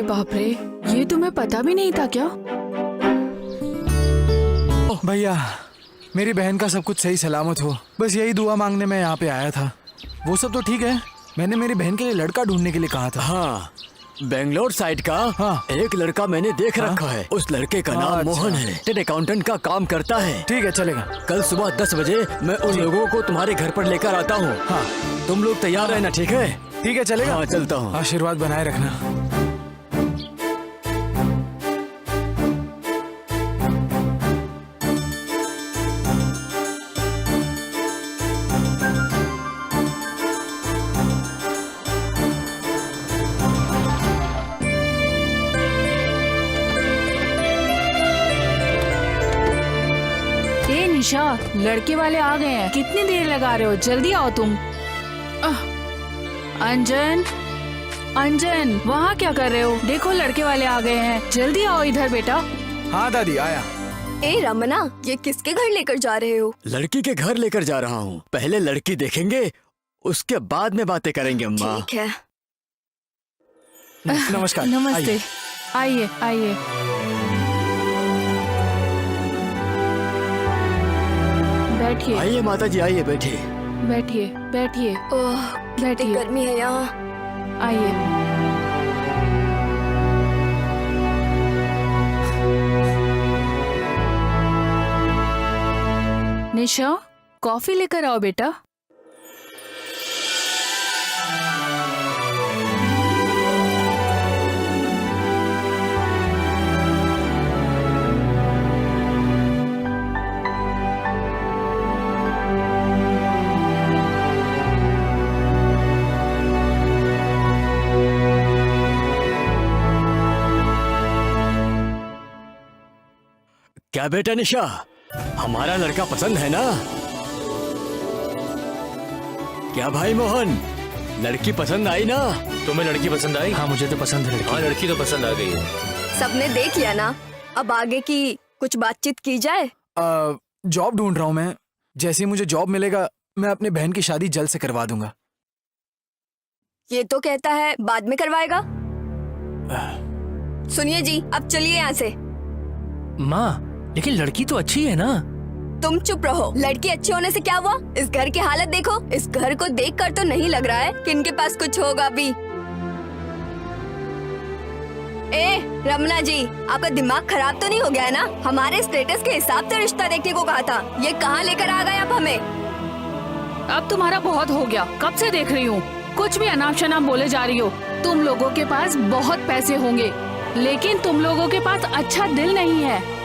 अरे बाप रे, ये तुम्हें पता भी नहीं था क्या? भैया, मेरी बहन का सब कुछ सही सलामत हो, बस यही दुआ मांगने में यहाँ पे आया था। वो सब तो ठीक है, मैंने मेरी बहन के लिए लड़का ढूंढने के लिए कहा था। हाँ, बेंगलोर साइड का एक लड़का मैंने देख रखा है। उस लड़के का नाम मोहन है, चार्टर्ड अकाउंटेंट का काम करता है। ठीक है, चलेगा। कल सुबह 10 बजे मैं उन लोगों को तुम्हारे घर पर लेकर आता हूँ। हाँ, तुम लोग तैयार रहना, ठीक है? ठीक है, चलेगा। हाँ, चलता हूँ। आशीर्वाद बनाए रखना। निशा, लड़के वाले आ गए हैं। कितनी देर लगा रहे हो? जल्दी आओ तुम। अंजन, अंजन, वहाँ क्या कर रहे हो? देखो लड़के वाले आ गए हैं। जल्दी आओ इधर बेटा। हाँ दादी, आया। ए रमना, ये किसके घर लेकर जा रहे हो? लड़की के घर लेकर जा रहा हूँ। पहले लड़की देखेंगे, उसके बाद में बातें करेंगे अम्मा। ठीक है। नमस्कार। नमस्ते। आइए आइए। बैठिए। आइए माता जी, आइए, बैठिए। बैठिए बैठिए। ओह, कितनी बैठिए। गर्मी है यहाँ। आइए। निशा, कॉफी लेकर आओ बेटा। क्या बेटा निशा, हमारा लड़का पसंद है ना? क्या भाई मोहन, लड़की पसंद आई ना? तुम्हें लड़की पसंद आई? हाँ, मुझे तो पसंद है लड़की। हाँ, लड़की तो पसंद आ गई है। सबने देख लिया ना, अब आगे की कुछ बातचीत की जाए। जॉब ढूंढ रहा हूँ मैं। जैसे ही मुझे जॉब मिलेगा, मैं अपनी बहन की शादी जल्द से करवा दूंगा। ये तो कहता है बाद में करवाएगा। सुनिए जी, अब चलिए यहाँ से। माँ, लेकिन लड़की तो अच्छी है ना? तुम चुप रहो। लड़की अच्छी होने से क्या हुआ? इस घर की हालत देखो। इस घर को देखकर तो नहीं लग रहा है कि इनके पास कुछ होगा भी। ए रमना जी, आपका दिमाग खराब तो नहीं हो गया है ना? हमारे स्टेटस के हिसाब से रिश्ता देखने को कहा था। ये कहाँ लेकर आ गए आप हमें? अब तुम्हारा बहुत हो गया। कब से देख रही हूँ, कुछ भी अनाप शनाप बोले जा रही हो। तुम लोगों के पास बहुत पैसे होंगे, लेकिन तुम लोगों के पास अच्छा दिल नहीं है।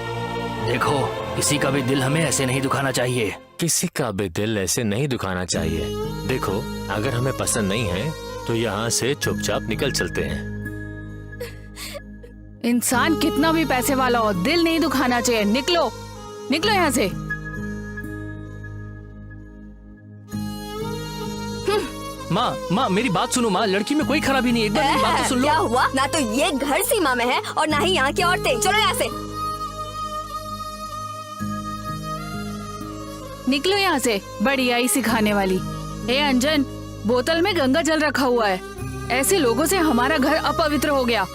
देखो, किसी का भी दिल हमें ऐसे नहीं दुखाना चाहिए। किसी का भी दिल ऐसे नहीं दुखाना चाहिए। देखो, अगर हमें पसंद नहीं है तो यहाँ से चुपचाप निकल चलते हैं। इंसान कितना भी पैसे वाला हो, दिल नहीं दुखाना चाहिए। निकलो, निकलो यहाँ से। माँ, मेरी बात सुनो माँ, लड़की में कोई खराबी नहीं है। एक बार मेरी बात तो सुन लो। क्या हुआ? ना तो ये घर सीमा में है और ना ही यहाँ की औरतें। चलो यहाँ से। निकलो यहाँ से, बड़ी आई सिखाने वाली। ए अंजन, बोतल में गंगा जल रखा हुआ है। ऐसे लोगों से हमारा घर अपवित्र हो गया।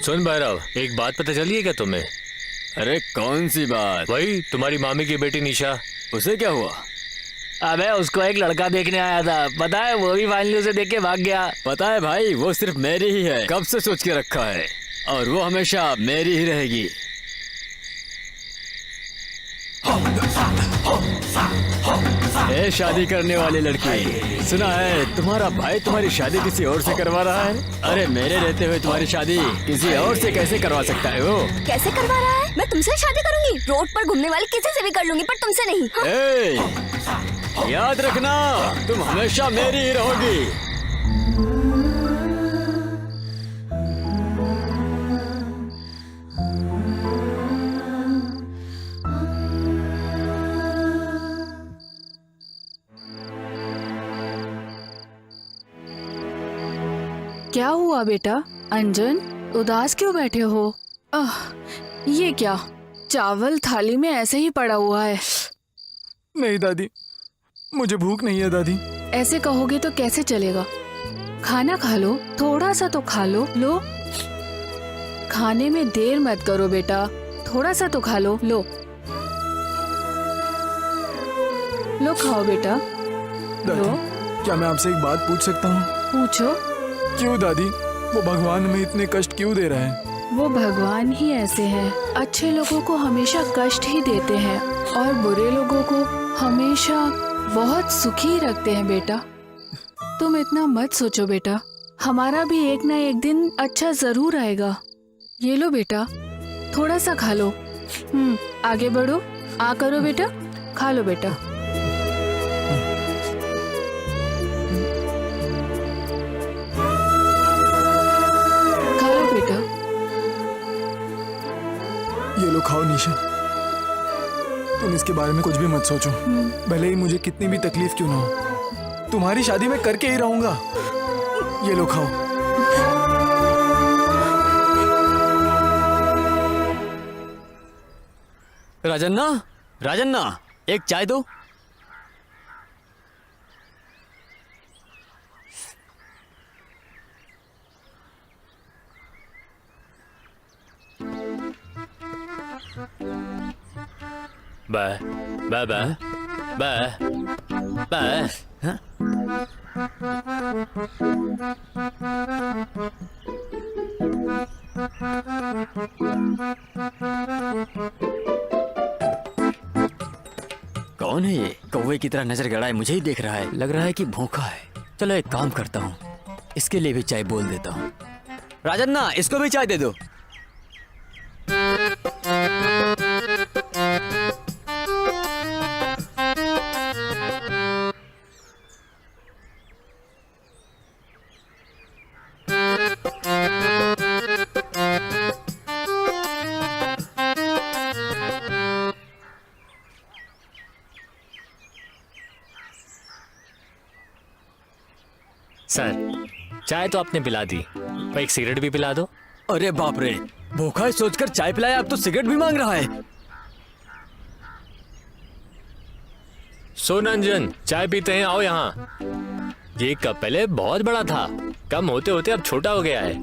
सुन भैरव, एक बात पता चली है क्या तुम्हें? अरे कौन सी बात? वही तुम्हारी मामी की बेटी निशा। उसे क्या हुआ? अबे, उसको एक लड़का देखने आया था, पता है? वो भी फाइनली उसे देख के भाग गया। पता है भाई, वो सिर्फ मेरी ही है। कब से सोच के रखा है, और वो हमेशा मेरी ही रहेगी। ए शादी करने वाली लड़की, सुना है तुम्हारा भाई तुम्हारी शादी किसी और से करवा रहा है? अरे मेरे रहते हुए तुम्हारी शादी किसी और से कैसे करवा सकता है वो? कैसे करवा रहा है? मैं तुमसे शादी करूंगी। रोड पर घूमने वाले किसी से भी कर लूंगी, पर तुमसे नहीं। हाँ? ए, याद रखना, तुम हमेशा मेरी ही रहोगी। क्या हुआ बेटा? अंजन, उदास क्यों बैठे हो? ये क्या? चावल थाली में ऐसे ही पड़ा हुआ है। नहीं दादी, मुझे भूख नहीं है दादी। ऐसे कहोगे तो कैसे चलेगा? खाना खा लो, थोड़ा सा तो खा लो। लो, खाने में देर मत करो बेटा, थोड़ा सा तो खा लो। लो लो, खाओ बेटा। दादी, लो, क्या मैं आपसे एक बात पूछ सकता हूँ? पूछो। क्यों दादी, वो भगवान हमें इतने कष्ट क्यों दे रहा है? वो भगवान ही ऐसे हैं, अच्छे लोगों को हमेशा कष्ट ही देते हैं और बुरे लोगों को हमेशा बहुत सुखी रखते हैं बेटा। तुम इतना मत सोचो बेटा, हमारा भी एक ना एक दिन अच्छा जरूर आएगा। ये लो बेटा, थोड़ा सा खा लो। आगे बढ़ो, आ करो बेटा, खा लो बेटा। खा लो बेटा। ये लो, खाओ निशा। तुम इसके बारे में कुछ भी मत सोचो, भले ही मुझे कितनी भी तकलीफ क्यों ना हो। तुम्हारी शादी में करके ही रहूंगा। ये लो, खाओ। राजन्ना, राजन्ना, एक चाय दो। Bye bye bye bye bye. कौन है ये? कौवे की तरह नजर गड़ाए मुझे ही देख रहा है। लग रहा है कि भूखा है। चलो एक काम करता हूँ, इसके लिए भी चाय बोल देता हूँ। राजन्ना, इसको भी चाय दे दो। सर, चाय तो आपने पिला दी, पर एक सिगरेट भी पिला दो। अरे बाप रे, भूखा है सोचकर चाय पिलाया, अब तो सिगरेट भी मांग रहा है। सुन अंजन, चाय पीते हैं, आओ यहाँ। ये कप पहले बहुत बड़ा था, कम होते होते अब छोटा हो गया है।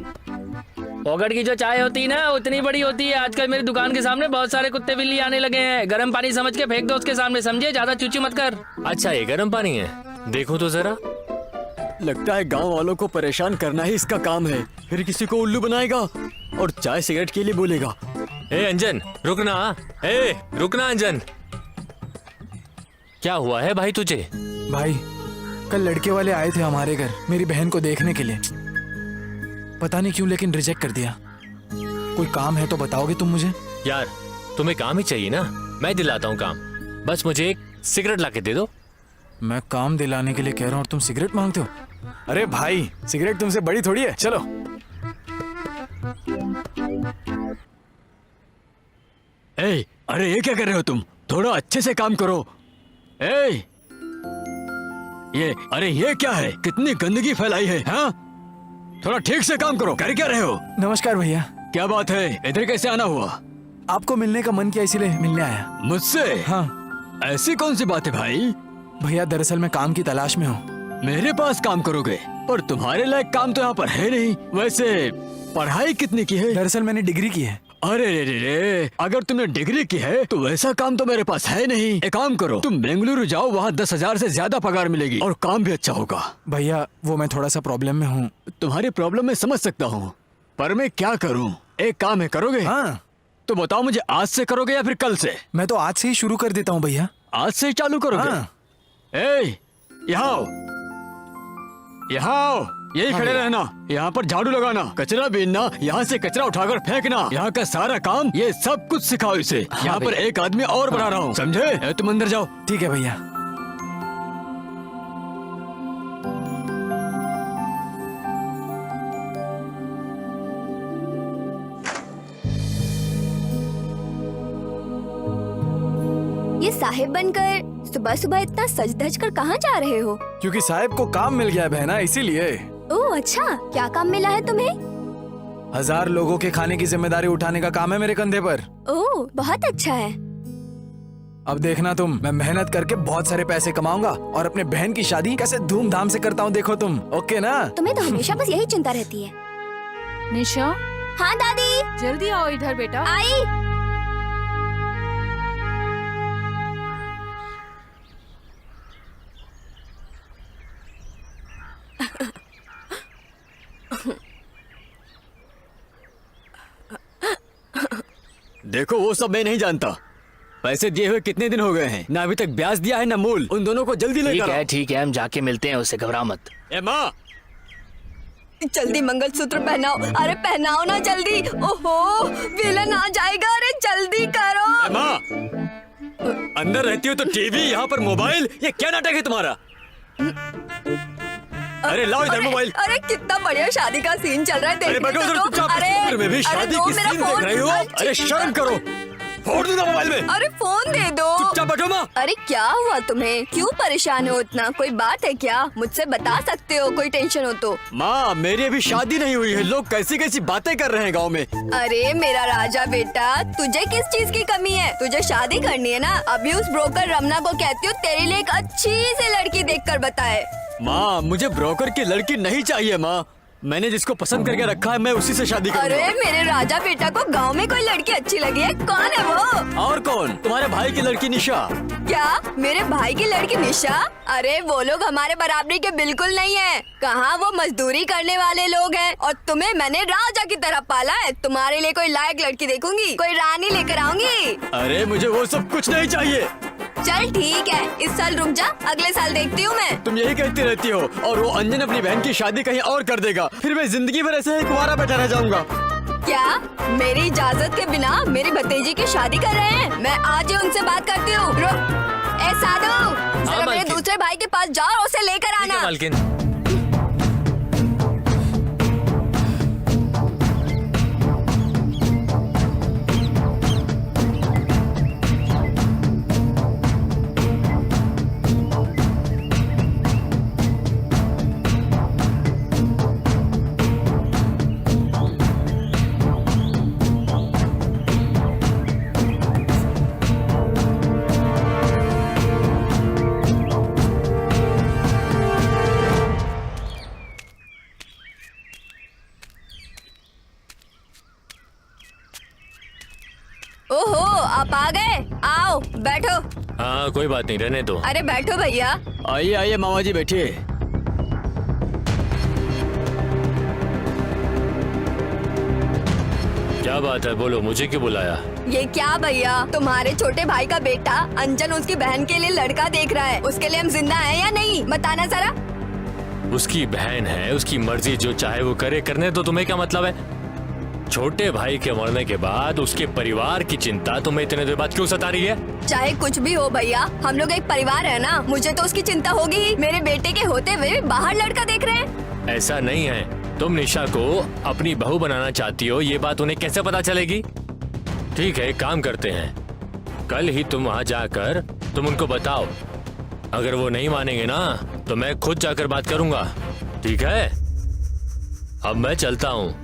पॉकेट की जो चाय होती है ना, उतनी बड़ी होती है। आजकल मेरी दुकान के सामने बहुत सारे कुत्ते बिल्ली आने लगे हैं। गर्म पानी समझ के फेंक दो उसके सामने, समझे? ज्यादा चूची मत कर। अच्छा, ये गर्म पानी है, देखो तो जरा। लगता है गांव वालों को परेशान करना ही इसका काम है। फिर किसी को उल्लू बनाएगा और चाय सिगरेट के लिए बोलेगा। ए अंजन, रुकना। ए रुकना अंजन। क्या हुआ है भाई तुझे? भाई, कल लड़के वाले आए थे हमारे घर मेरी बहन को देखने के लिए। पता नहीं क्यों, लेकिन रिजेक्ट कर दिया। कोई काम है तो बताओगे तुम मुझे? यार, तुम्हें काम ही चाहिए ना, मैं दिलाता हूँ काम। बस मुझे एक सिगरेट ला के दे दो। मैं काम दिलाने के लिए कह रहा हूँ और तुम सिगरेट मांगते हो? अरे भाई, सिगरेट तुमसे बड़ी थोड़ी है। चलो। ए, अरे ये क्या कर रहे हो तुम? थोड़ा अच्छे से काम करो। ए, ये क्या है? कितनी गंदगी फैलाई है, हाँ? थोड़ा ठीक से काम करो। कर क्या रहे हो? नमस्कार भैया। क्या बात है, इधर कैसे आना हुआ? आपको मिलने का मन किया, इसीलिए मिलने आया। मुझसे? हाँ ऐसी कौन सी बात है भाई? भैया, दरअसल मैं काम की तलाश में हूँ। मेरे पास काम करोगे? पर तुम्हारे लायक काम तो यहाँ पर है नहीं। वैसे पढ़ाई कितनी की है? दरअसल मैंने डिग्री की है। अरे रे रे रे, अगर तुमने डिग्री की है तो वैसा काम तो मेरे पास है नहीं। एक काम करो, तुम बेंगलुरु जाओ, वहाँ 10,000 से ज्यादा पगार मिलेगी और काम भी अच्छा होगा। भैया, वो मैं थोड़ा सा प्रॉब्लम में हूँ। तुम्हारी प्रॉब्लम मैं समझ सकता हूँ, पर मैं क्या करूँ? एक काम है, करोगे? हाँ। तो बताओ मुझे, आज से करोगे या फिर कल से? मैं तो आज से ही शुरू कर देता हूँ भैया। आज से ही चालू करोगे? हाँ। ए, यहाँ आओ, यहाँ आओ, यही खड़े रहना। यहाँ पर झाड़ू लगाना, कचरा बीनना, यहाँ से कचरा उठाकर फेंकना, यहाँ का सारा काम, ये सब कुछ सिखाओ इसे। यहाँ पर एक आदमी और बढ़ा रहा हूँ, समझे? ए, तुम अंदर जाओ। ठीक है भैया। ये साहिब बनकर सुबह सुबह इतना सज धज कर कहाँ जा रहे हो? क्योंकि साहब को काम मिल गया है बहना, इसीलिए। ओह अच्छा, क्या काम मिला है तुम्हें? 1000 लोगों के खाने की जिम्मेदारी उठाने का काम है मेरे कंधे पर। ओह, बहुत अच्छा है। अब देखना तुम, मैं मेहनत करके बहुत सारे पैसे कमाऊंगा और अपने बहन की शादी कैसे धूमधाम से करता हूँ, देखो तुम। ओके ना? तुम्हें तो हमेशा बस यही चिंता रहती है। निशा, हाँ दादी, जल्दी आओ इधर बेटा। आई। देखो वो सब मैं नहीं जानता। पैसे दिए हुए कितने दिन हो गए हैं, ना अभी तक ब्याज दिया है ना मूल। उन दोनों को जल्दी ठीक लेकर है आओ। ठीक है, हम जाके मिलते हैं, उससे घबरा मत। ए माँ, जल्दी मंगलसूत्र पहनाओ। अरे पहनाओ ना जल्दी। ओहो, विलन आ जाएगा। अरे जल्दी करो। ए माँ, अंदर रहती हो तो टीवी, यहाँ पर मोबाइल, ये क्या नाटक है तुम्हारा? अरे लाओ इधर मोबाइल। अरे कितना बढ़िया शादी का सीन चल रहा है, अरे देखने बैठो तो उधर दो। चुपचाप। अरे इस उम्र में भी शादी दो की मेरा सीन देख फोन। रही हो? अरे शर्म करो, फोड़ दूंगा मोबाइल में। अरे फोन दे दो। चुपचाप बैठो माँ। अरे क्या हुआ तुम्हें, क्यों परेशान हो इतना? कोई बात है क्या? मुझसे बता सकते हो, कोई टेंशन हो तो। माँ, मेरी अभी शादी नहीं हुई है, लोग कैसी कैसी बातें कर रहे हैं गाँव में। अरे मेरा राजा बेटा, तुझे किस चीज की कमी है? तुझे शादी करनी है ना? अभी उस ब्रोकर रमना को कहती हूँ तेरे लिए एक अच्छी सी लड़की देखकर बताए। माँ, मुझे ब्रोकर की लड़की नहीं चाहिए माँ, मैंने जिसको पसंद करके रखा है मैं उसी से शादी अरे करूंगा। मेरे राजा बेटा को गांव में कोई लड़की अच्छी लगी है? कौन है वो? और कौन? तुम्हारे भाई की लड़की निशा। क्या मेरे भाई की लड़की निशा? अरे वो लोग हमारे बराबरी के बिल्कुल नहीं है। कहाँ, वो मजदूरी करने वाले लोग हैं। और तुम्हें मैंने राजा की तरह पाला है। तुम्हारे लिए कोई लायक लड़की देखूंगी, कोई रानी लेकर आऊंगी। अरे मुझे वो सब कुछ नहीं चाहिए। चल ठीक है, इस साल रुक जा, अगले साल देखती हूँ मैं। तुम यही कहती रहती हो, और वो अंजन अपनी बहन की शादी कहीं और कर देगा, फिर मैं जिंदगी भर ऐसे ही कुंवारा बैठा रह जाऊंगा। क्या मेरी इजाजत के बिना मेरी भतीजी की शादी कर रहे हैं? मैं आज ही उनसे बात करती हूँ। ए साधु, जरा मेरे मालकिन। दूसरे भाई के पास जाओ और उसे लेकर ठीक है आना। मालकिन। ओहो, आप आ गए? आओ बैठो। हाँ कोई बात नहीं, रहने दो। अरे बैठो भैया। आइए आइए मामा जी, बैठिए। क्या बात है, बोलो, मुझे क्यों बुलाया? ये क्या भैया, तुम्हारे छोटे भाई का बेटा अंजन उसकी बहन के लिए लड़का देख रहा है। उसके लिए हम जिंदा हैं या नहीं, बताना जरा। उसकी बहन है, उसकी मर्जी, जो चाहे वो करे, करने तो तुम्हें क्या मतलब है? छोटे भाई के मरने के बाद उसके परिवार की चिंता तुम्हें इतने देर बाद क्यों सता रही है? चाहे कुछ भी हो भैया, हम लोग एक परिवार है ना। मुझे तो उसकी चिंता होगी ही। मेरे बेटे के होते हुए बाहर लड़का देख रहे हैं। ऐसा नहीं है, तुम निशा को अपनी बहू बनाना चाहती हो, ये बात उन्हें कैसे पता चलेगी? ठीक है, एक काम करते हैं, कल ही तुम वहाँ जाकर तुम उनको बताओ। अगर वो नहीं मानेंगे ना तो मैं खुद जाकर बात करूंगा, ठीक है? अब मैं चलता हूँ।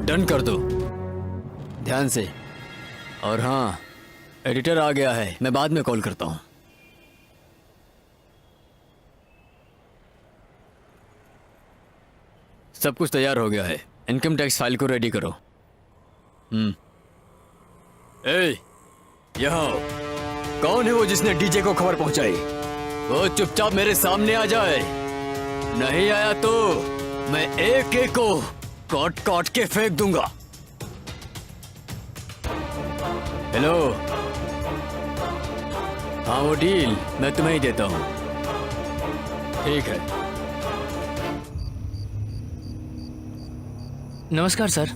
डन कर दो ध्यान से। और हाँ, एडिटर आ गया है, मैं बाद में कॉल करता हूँ। सब कुछ तैयार हो गया है, इनकम टैक्स फाइल को रेडी करो। ए, यहाँ आओ। कौन है वो जिसने डीजे को खबर पहुंचाई? वो चुपचाप मेरे सामने आ जाए। नहीं आया तो मैं एक एक को काट काट के फेंक दूंगा। हेलो, हाँ वो डील मैं तुम्हें ही देता हूँ। ठीक है। नमस्कार सर।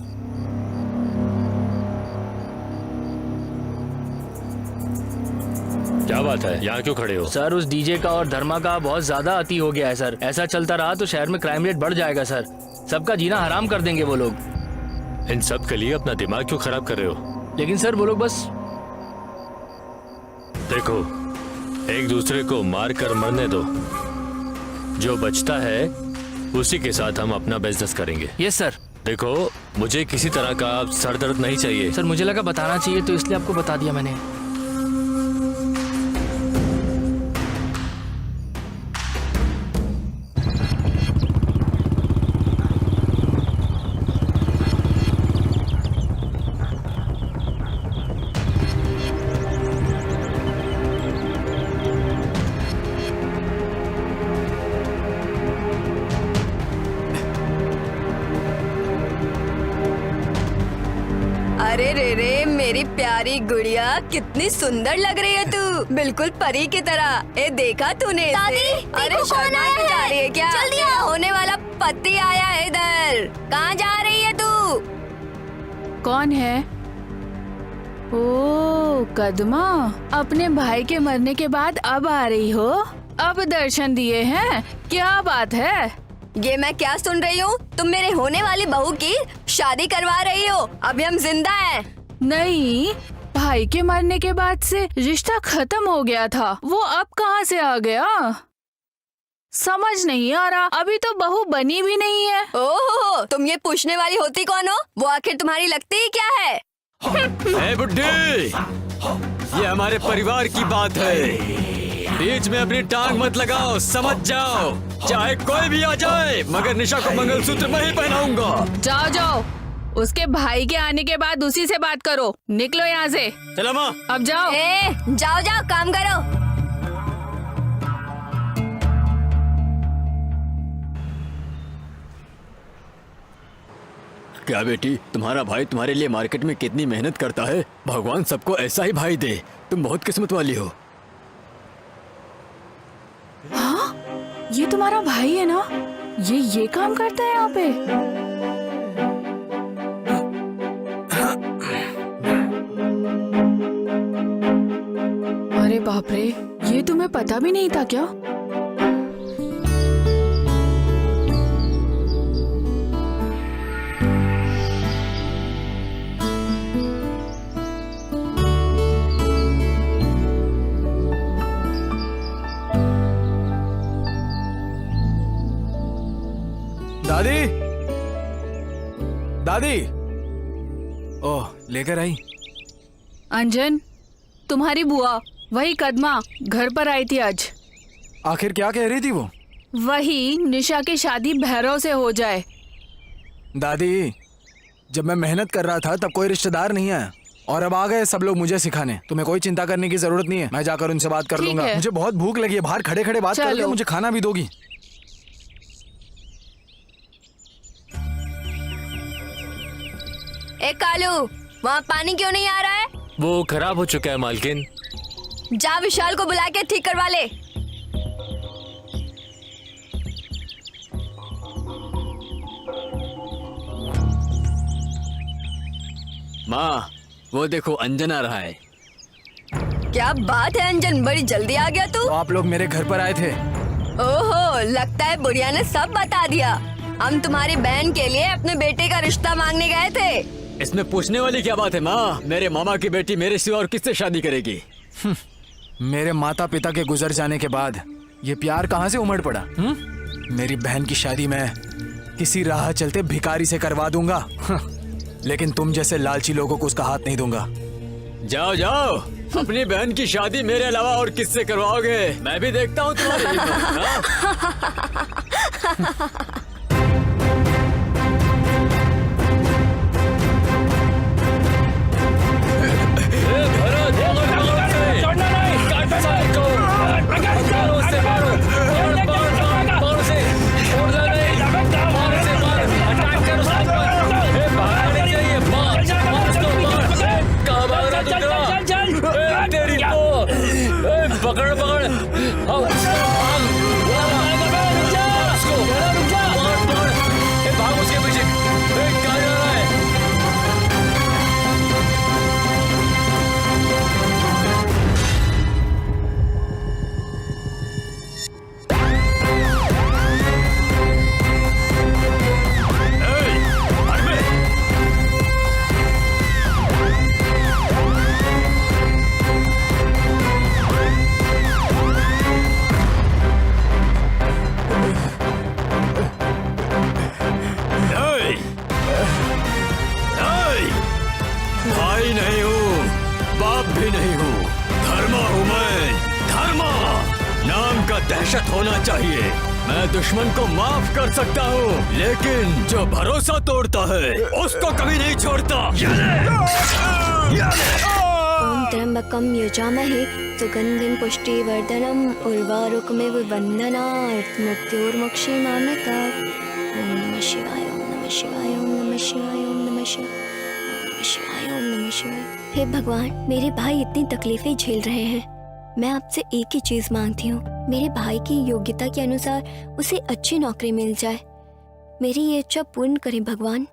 क्या बात है, यहाँ क्यों खड़े हो? सर उस डीजे का और धर्मा का बहुत ज्यादा अति हो गया है सर। ऐसा चलता रहा तो शहर में क्राइम रेट बढ़ जाएगा सर। सबका जीना हराम कर देंगे वो लोग। इन सब के लिए अपना दिमाग क्यों खराब कर रहे हो? लेकिन सर वो लोग बस देखो, एक दूसरे को मार कर मरने दो। जो बचता है उसी के साथ हम अपना बिजनेस करेंगे। Yes sir. देखो, मुझे किसी तरह का सर दर्द नहीं चाहिए। सर मुझे लगा बताना चाहिए तो इसलिए आपको बता दिया मैंने। अरे रे रे मेरी प्यारी गुड़िया, कितनी सुंदर लग रही है तू, बिल्कुल परी की तरह। ए देखा तूने इसे? दादी, अरे देखो कौन शर्मा आया के जा है? रही है क्या? जल्दी तेरा आओ। होने वाला पति आया है इधर। कहाँ जा रही है तू? कौन है? ओ कदमा, अपने भाई के मरने के बाद अब आ रही हो? अब दर्शन दिए हैं? क्या बात है? ये मैं क्या सुन रही हूँ? तुम मेरे होने वाली बहू की शादी करवा रही हो? अभी हम जिंदा हैं। नहीं, भाई के मरने के बाद से रिश्ता खत्म हो गया था। वो अब कहाँ से आ गया? समझ नहीं आ रहा। अभी तो बहू बनी भी नहीं है। ओहो, तुम ये पूछने वाली होती कौन हो? वो आखिर तुम्हारी लगती ही क्या है? ए बुड्ढी, ये हमारे परिवार की बात है। बीच में अपनी टांग मत लगाओ, समझ जाओ। चाहे कोई भी आ जाए, मगर निशा को मंगलसूत्र मैं ही पहनाऊंगा। जाओ जाओ, उसके भाई के आने के बाद उसी से बात करो। निकलो यहाँ से। चलो माँ। अब जाओ। जाओ जाओ, काम करो। क्या बेटी, तुम्हारा भाई तुम्हारे लिए मार्केट में कितनी मेहनत करता है। भगवान सबको ऐसा ही भाई दे। तुम बहुत किस्मत वाली हो। हाँ, ये तुम्हारा भाई है ना? ये काम करता है यहाँ पे? अरे बाप रे, ये तुम्हें पता भी नहीं था क्या? दादी, दादी। ओह, लेकर आई? अंजन, तुम्हारी बुआ, वही कदमा, घर पर आई थी आज। आखिर क्या कह रही थी वो? वही निशा की शादी भैरव से हो जाए। दादी, जब मैं मेहनत कर रहा था तब कोई रिश्तेदार नहीं आया और अब आ गए सब लोग मुझे सिखाने। तुम्हें कोई चिंता करने की जरूरत नहीं है। मैं जाकर उनसे बात कर ठीक लूंगा। है। मुझे बहुत भूख लगी है। बाहर खड़े खड़े बात करके चलो। मुझे खाना भी दोगी? ए कालू, वहाँ पानी क्यों नहीं आ रहा है? वो खराब हो चुका है मालकिन। जा विशाल को बुला के ठीक करवा ले। माँ, वो देखो अंजन आ रहा है। क्या बात है अंजन, बड़ी जल्दी आ गया तू। तो आप लोग मेरे घर पर आए थे? ओहो, लगता है बुढ़िया ने सब बता दिया। हम तुम्हारी बहन के लिए अपने बेटे का रिश्ता मांगने गए थे। इसमें पूछने वाली क्या बात है माँ? मेरे मामा की बेटी मेरे सिवा और किससे शादी करेगी? मेरे माता पिता के गुजर जाने के बाद ये प्यार कहाँ से उमड़ पड़ा? मेरी बहन की शादी मैं किसी राह चलते भिखारी से करवा दूंगा। लेकिन तुम जैसे लालची लोगों को उसका हाथ नहीं दूंगा। जाओ जाओ, अपनी बहन की शादी मेरे अलावा और किससे करवाओगे? मैं भी देखता हूँ तुम्हारी हिम्मत, हाँ? चाहिए। मैं दुश्मन को माफ कर सकता हूँ, लेकिन जो भरोसा तोड़ता है उसको कभी नहीं छोड़ता। ओम त्र्यंबकम यजामहे सुगंधिं पुष्टिवर्धनम् उर्वारुकमिव वन्दनात् मृत्योर्मुक्षीमामृतात्। ओम नमः शिवाय, ओम नमः शिवाय, ओम नमः शिवाय, ओम नमः शिवाय, ओम नमः शिवाय, ओम नमः शिवाय। हे भगवान, मेरे भाई इतनी तकलीफें झेल रहे हैं। मैं आपसे एक ही चीज मांगती हूँ, मेरे भाई की योग्यता के अनुसार उसे अच्छी नौकरी मिल जाए। मेरी ये इच्छा पूर्ण करें भगवान।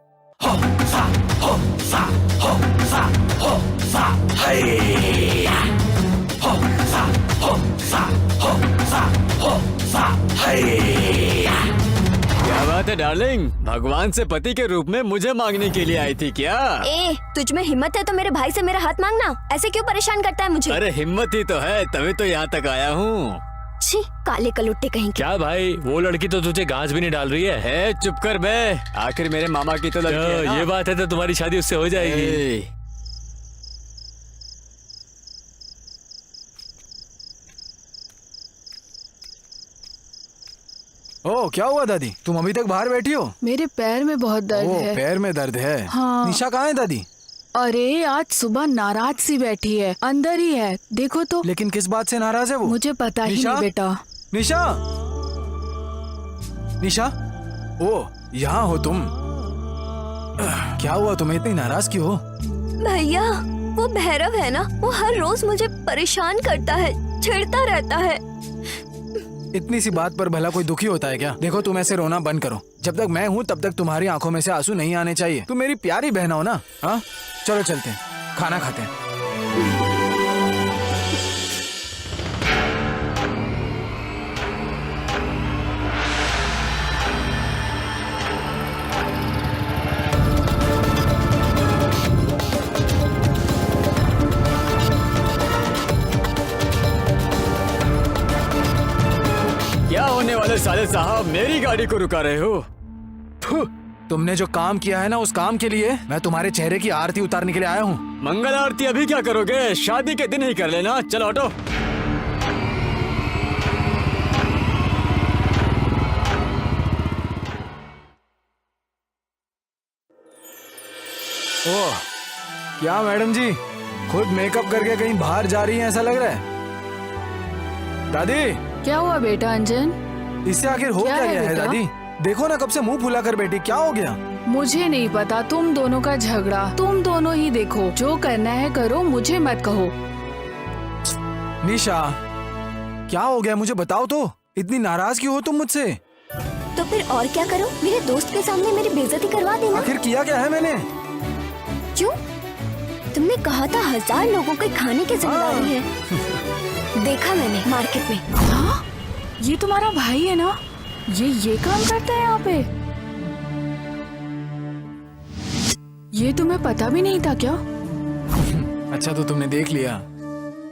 क्या बात है डार्लिंग, भगवान से पति के रूप में मुझे मांगने के लिए आई थी क्या? ए, तुझ में हिम्मत है तो मेरे भाई से मेरा हाथ मांगना। ऐसे क्यों परेशान करता है मुझे? अरे हिम्मत ही तो है, तभी तो यहाँ तक आया हूँ। छी, काले कलुट्टे कहीं के। क्या भाई, वो लड़की तो तुझे घास भी नहीं डाल रही है। चुप कर बे, आखिर मेरे मामा की तो लड़की है ना। ये बात है तो तुम्हारी शादी उससे हो जाएगी। ए, ओ क्या हुआ दादी, तुम अभी तक बाहर बैठी हो? मेरे पैर में बहुत दर्द ओ है। पैर में दर्द है। हाँ। निशा कहाँ है दादी? अरे आज सुबह नाराज सी बैठी है, अंदर ही है, देखो तो। लेकिन किस बात से नाराज है वो? मुझे पता ही निशा? नहीं बेटा। निशा, निशा, ओ यहाँ हो तुम? क्या हुआ, तुम्हें इतनी नाराज क्यों हो? भैया, वो भैरव है ना, वो हर रोज मुझे परेशान करता है, छेड़ता रहता है। इतनी सी बात पर भला कोई दुखी होता है क्या? देखो तुम ऐसे रोना बंद करो। जब तक मैं हूँ तब तक तुम्हारी आंखों में से आंसू नहीं आने चाहिए। तुम मेरी प्यारी बहन हो ना। हाँ चलो चलते हैं, खाना खाते हैं। क्या होने वाले साले साहब, मेरी गाड़ी को रुका रहे हो? फु, तुमने जो काम किया है ना, उस काम के लिए मैं तुम्हारे चेहरे की आरती उतारने के लिए आया हूँ। मंगल आरती अभी क्या करोगे? शादी के दिन ही कर लेना। चलो हटो। ओह क्या मैडम जी, खुद मेकअप करके कहीं बाहर जा रही हैं ऐसा लग रहा है। दादी, क्या हुआ बेटा अंजन? इससे आखिर हो क्या क्या है गया है बेटा? दादी? देखो ना कब से मुंह फुला कर बैठी, क्या हो गया? मुझे नहीं पता, तुम दोनों का झगड़ा तुम दोनों ही देखो। जो करना है करो, मुझे मत कहो। निशा, क्या हो गया मुझे बताओ तो। इतनी नाराज क्यों हो तुम मुझसे? तो फिर और क्या करूं? मेरे दोस्त के सामने मेरी बेइज्जती करवा देना। आखिर किया क्या है मैंने? क्यों? तुमने कहा था 1000 लोगों के खाने की जिम्मेदारी है। देखा मैंने मार्केट में। हाँ? ये तुम्हारा भाई है ना? ये काम करता है यहाँ पे? ये तुम्हें पता भी नहीं था क्या? अच्छा तो तुमने देख लिया।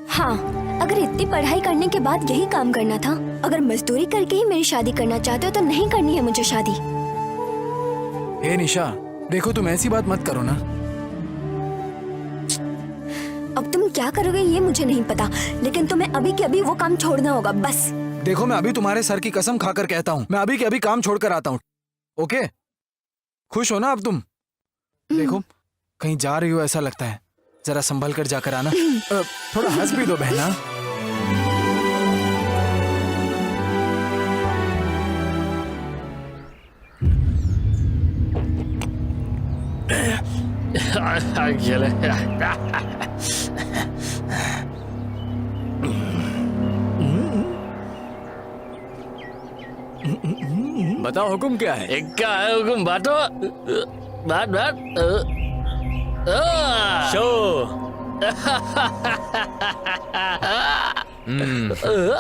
हाँ, अगर इतनी पढ़ाई करने के बाद यही काम करना था, अगर मजदूरी करके ही मेरी शादी करना चाहते हो तो नहीं करनी है मुझे शादी। हे निशा, देखो तुम ऐसी बात मत करो ना। अब तुम क्या करोगे ये मुझे नहीं पता, लेकिन तुम्हें अभी के अभी वो काम छोड़ना होगा बस। देखो मैं अभी तुम्हारे सर की कसम खाकर कहता हूँ, मैं अभी के अभी काम छोड़कर आता हूँ। ओके, खुश हो ना अब तुम? देखो कहीं जा रही हो ऐसा लगता है, जरा संभल कर जाकर आना। थोड़ा हंस भी दो बहना। बताओ हुक्म क्या है? क्या है हुकुम? बातो बात बात शो।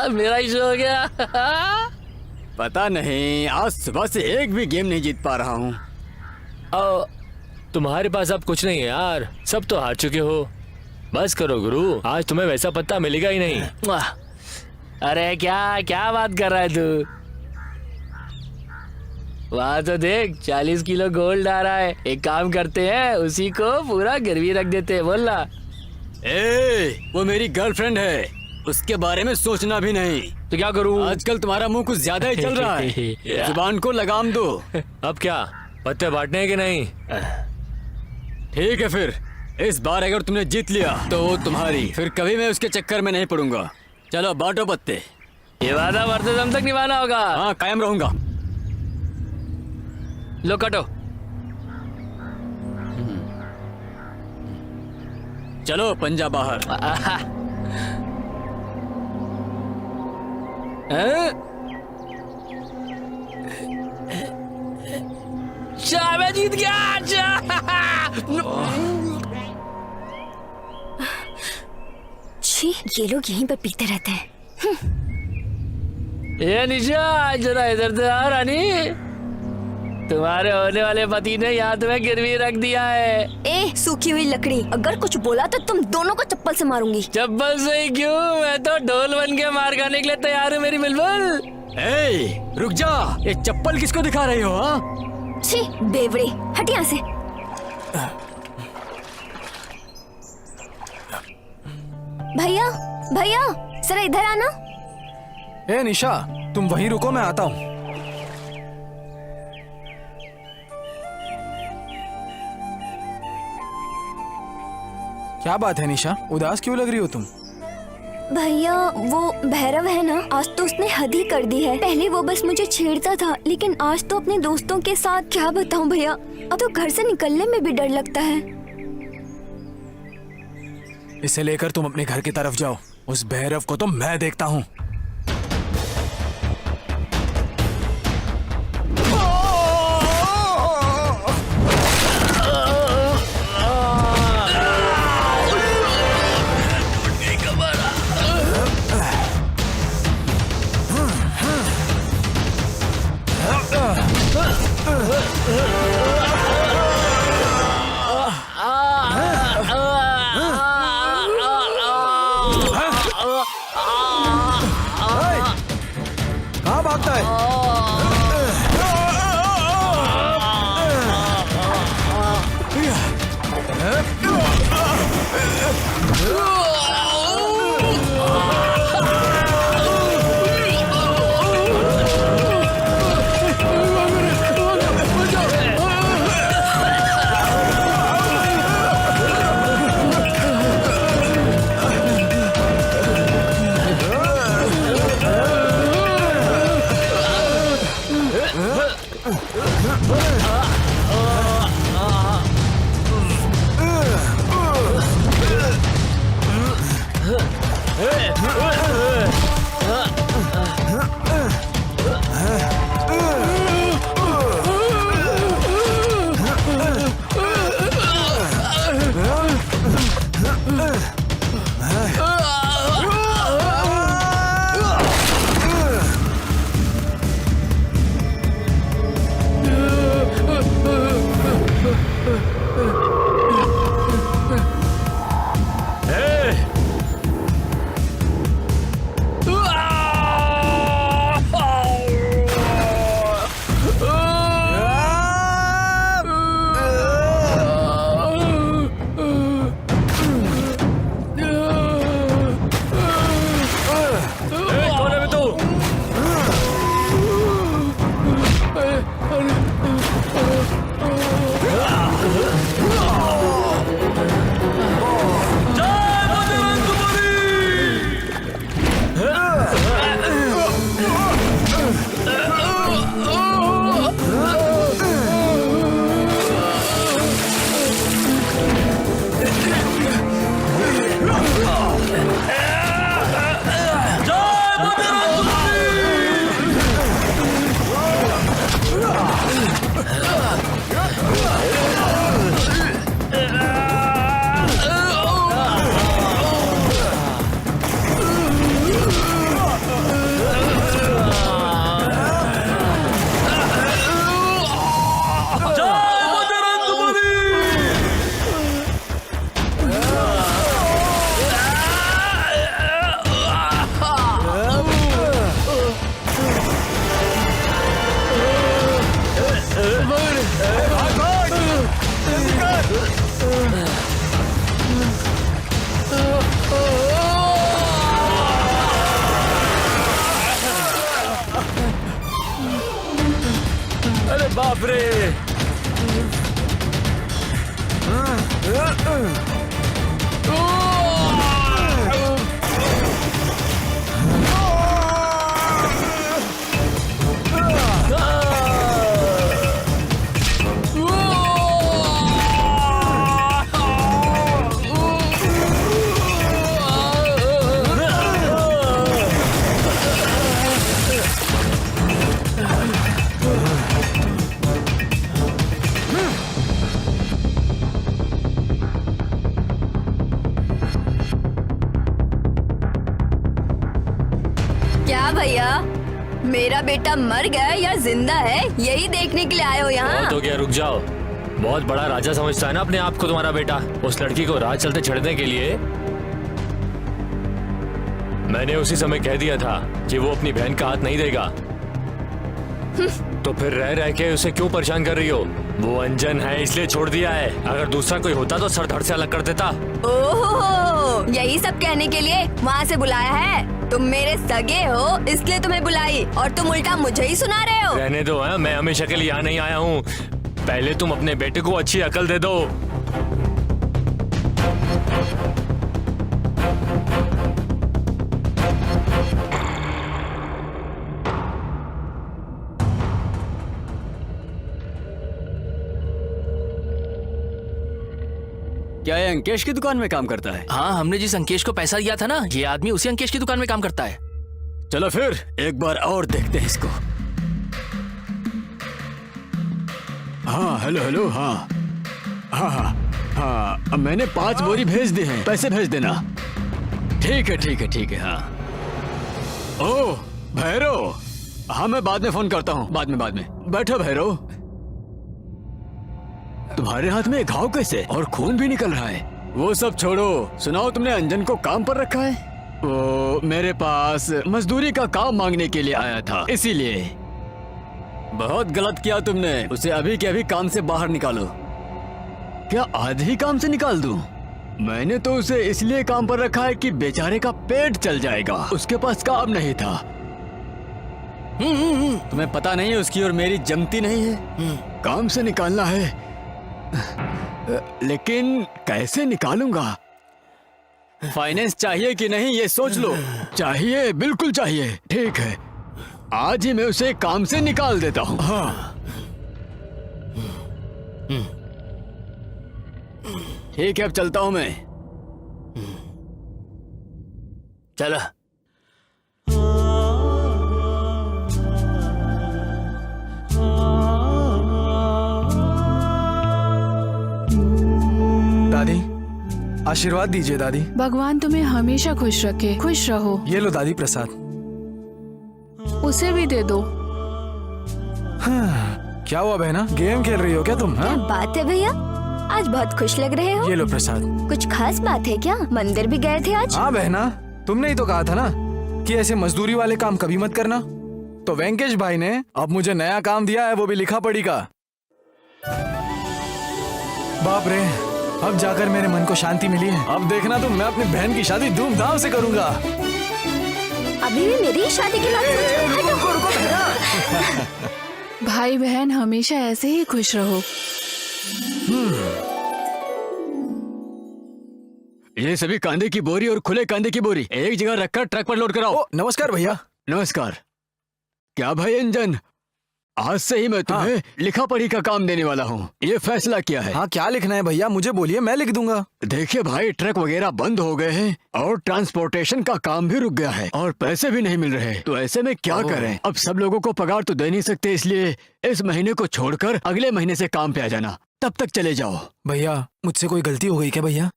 मेरा ही शो हो गया। पता नहीं, आज सुबह से एक भी गेम नहीं जीत पा रहा हूँ। तुम्हारे पास अब कुछ नहीं है यार, सब तो हार चुके हो। बस करो गुरु, आज तुम्हें वैसा पत्ता मिलेगा ही नहीं। अरे क्या क्या बात कर रहा है तू? वहाँ तो देख 40 किलो गोल्ड आ रहा है। एक काम करते हैं, उसी को पूरा गिरवी रख देते हैं। बोलना। ए, वो मेरी गर्लफ्रेंड है, उसके बारे में सोचना भी नहीं। तो क्या करूं? आजकल तुम्हारा मुंह कुछ ज्यादा ही चल रहा है। जुबान को लगाम दो। अब क्या पत्ते बांटने हैं कि नहीं? ठीक है फिर, इस बार अगर तुमने जीत लिया तो वो तुम्हारी, फिर कभी मैं उसके चक्कर में नहीं पड़ूंगा। चलो बांटो पत्ते। ये वादा मरते दम तक निभाना होगा। हाँ, कायम रहूंगा। लो काटो। चलो पंजा बाहर। शाह मैं जीत गया। छी, ये लोग यहीं पर पीते रहते हैं। ये निशा जरा इधर से आ रानी। तुम्हारे होने वाले पति ने यहाँ तुम्हें गिरवी रख दिया है। ए सूखी हुई लकड़ी, अगर कुछ बोला तो तुम दोनों को चप्पल से मारूंगी। चप्पल से ही क्यों, मैं तो ढोल बन के मार खाने के लिए तैयार हूँ मेरी बुलबुल। ए, रुक जा। ये चप्पल किसको दिखा रही हो? हाँ, छी बेवड़े, हट यहाँ से। भैया भैया जरा इधर आना। ए निशा, तुम वहीं रुको, मैं आता हूँ। क्या बात है निशा, उदास क्यों लग रही हो तुम? भैया वो भैरव है ना, आज तो उसने हद ही कर दी है। पहले वो बस मुझे छेड़ता था, लेकिन आज तो अपने दोस्तों के साथ, क्या बताऊं भैया, अब तो घर से निकलने में भी डर लगता है। इसे लेकर तुम अपने घर की तरफ जाओ, उस भैरव को तो मैं देखता हूँ। कहाँ भागता है? बाप रे। क्या भैया, मेरा बेटा मर गया या जिंदा है यही देखने के लिए आए हो यहाँ? बहुत हो गया, रुक जाओ। बहुत बड़ा राजा समझता है ना अपने आप को तुम्हारा बेटा। उस लड़की को राह चलते छेड़ने के लिए मैंने उसी समय कह दिया था कि वो अपनी बहन का हाथ नहीं देगा। तो फिर रह रह के उसे क्यों परेशान कर रही हो? वो अंजन है इसलिए छोड़ दिया है, अगर दूसरा कोई होता तो सर धड़ से अलग कर देता। ओहो, यही सब कहने के लिए वहाँ से बुलाया है? तुम मेरे सगे हो इसलिए तुम्हें बुलाई और तुम उल्टा मुझे ही सुना रहे हो। रहने दो, है मैं हमेशा के लिए यहाँ नहीं आया हूँ। पहले तुम अपने बेटे को अच्छी अकल दे दो। क्या ये अंकेश की दुकान में काम करता है? हाँ, हमने जिस अंकेश को पैसा दिया था ना, ये आदमी उसी अंकेश की दुकान में काम करता है। चलो फिर एक बार और देखते हैं इसको। हाँ हेलो हेलो, हाँ हाँ हाँ हाँ, अब मैंने 5 बोरी भेज दी हैं, पैसे भेज देना। ठीक है ठीक है ठीक है। हाँ ओह भैरव, हाँ मैं बाद में फोन करता हूँ, बाद में बैठो भैरव। तुम्हारे हाथ में घाव कैसे और खून भी निकल रहा है? वो सब छोड़ो, सुनाओ तुमने अंजन को काम पर रखा है? वो मेरे पास मजदूरी का काम मांगने के लिए आया था, इसीलिए। बहुत गलत किया तुमने, उसे अभी के अभी काम से बाहर निकालो। क्या आज ही काम से निकाल दूं? मैंने तो उसे इसलिए काम पर रखा है कि बेचारे का पेट चल जाएगा, उसके पास काम नहीं था। तुम्हें पता नहीं है उसकी और मेरी जमती नहीं है? काम से निकालना है, लेकिन कैसे निकालूंगा? फाइनेंस चाहिए कि नहीं ये सोच लो। चाहिए, बिल्कुल चाहिए। ठीक है, आज ही मैं उसे काम से निकाल देता हूँ। हाँ ठीक है, अब चलता हूँ मैं। चलो। दादी, आशीर्वाद दीजिए दादी। भगवान तुम्हें हमेशा खुश रखे। खुश रहो। ये लो दादी प्रसाद। उसे भी दे दो। हाँ, क्या हुआ बहना, गेम खेल रही हो क्या तुम? क्या हाँ? बात है भैया, आज बहुत खुश लग रहे हो। ये लो प्रसाद। कुछ खास बात है क्या? मंदिर भी गए थे आज? हाँ बहना, तुमने ही तो कहा था ना कि ऐसे मजदूरी वाले काम कभी मत करना। तो वेंकटेश भाई ने अब मुझे नया काम दिया है, वो भी लिखा पढ़ी का। बाप रे, अब जाकर मेरे मन को शांति मिली है। अब देखना तुम, मैं अपनी बहन की शादी धूमधाम से करूंगा। अभी भी मेरी ही शादी की बात सोच रहे हो? रुको बहना। भाई बहन हमेशा ऐसे ही खुश रहो। ये सभी कांदे की बोरी और खुले कांदे की बोरी एक जगह रखकर ट्रक पर लोड कराओ। ओ, नमस्कार भैया। नमस्कार। क्या भाई अंजन, आज से ही मैं तुम्हें लिखा पढ़ी का काम देने वाला हूँ, ये फैसला किया है। हाँ, क्या लिखना है भैया, मुझे बोलिए, मैं लिख दूंगा। देखिए भाई, ट्रक वगैरह बंद हो गए हैं और ट्रांसपोर्टेशन का काम भी रुक गया है और पैसे भी नहीं मिल रहे, तो ऐसे में क्या करें? अब सब लोगों को पगार तो दे नहीं सकते, इसलिए इस महीने को छोड़कर अगले महीने से काम पे आ जाना, तब तक चले जाओ। भैया, मुझसे कोई गलती हो गई क्या भैया?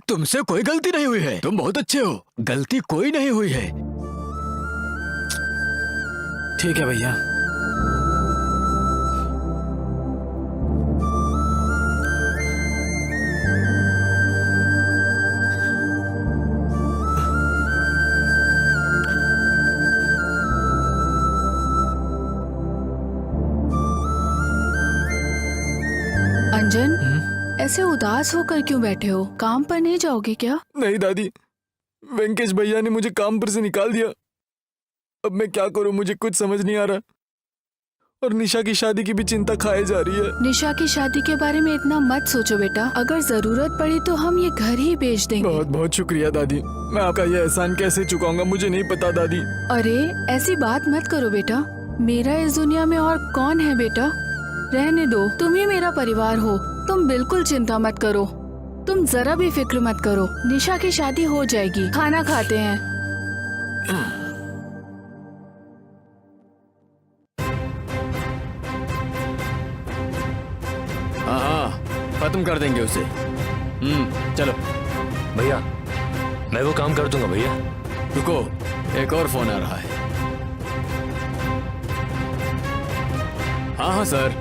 तुमसे कोई गलती नहीं हुई है, तुम बहुत अच्छे हो, गलती कोई नहीं हुई है। ठीक है भैया। अंजन, ऐसे उदास होकर क्यों बैठे हो? काम पर नहीं जाओगे क्या? नहीं दादी, वेंकटेश भैया ने मुझे काम पर से निकाल दिया। अब मैं क्या करूं, मुझे कुछ समझ नहीं आ रहा। और निशा की शादी की भी चिंता खाए जा रही है। निशा की शादी के बारे में इतना मत सोचो बेटा, अगर जरूरत पड़ी तो हम ये घर ही बेच देंगे। बहुत बहुत शुक्रिया दादी, मैं आपका ये एहसान कैसे चुकाऊंगा मुझे नहीं पता दादी। अरे ऐसी बात मत करो बेटा, मेरा इस दुनिया में और कौन है बेटा। रहने दो, तुम ही मेरा परिवार हो, तुम बिल्कुल चिंता मत करो, तुम जरा भी फिक्र मत करो। निशा की शादी हो जाएगी, खाना खाते हैं। हाँ, खत्म कर देंगे उसे। चलो। भैया मैं वो काम कर दूंगा भैया। रुको, एक और फोन आ रहा है। हाँ सर,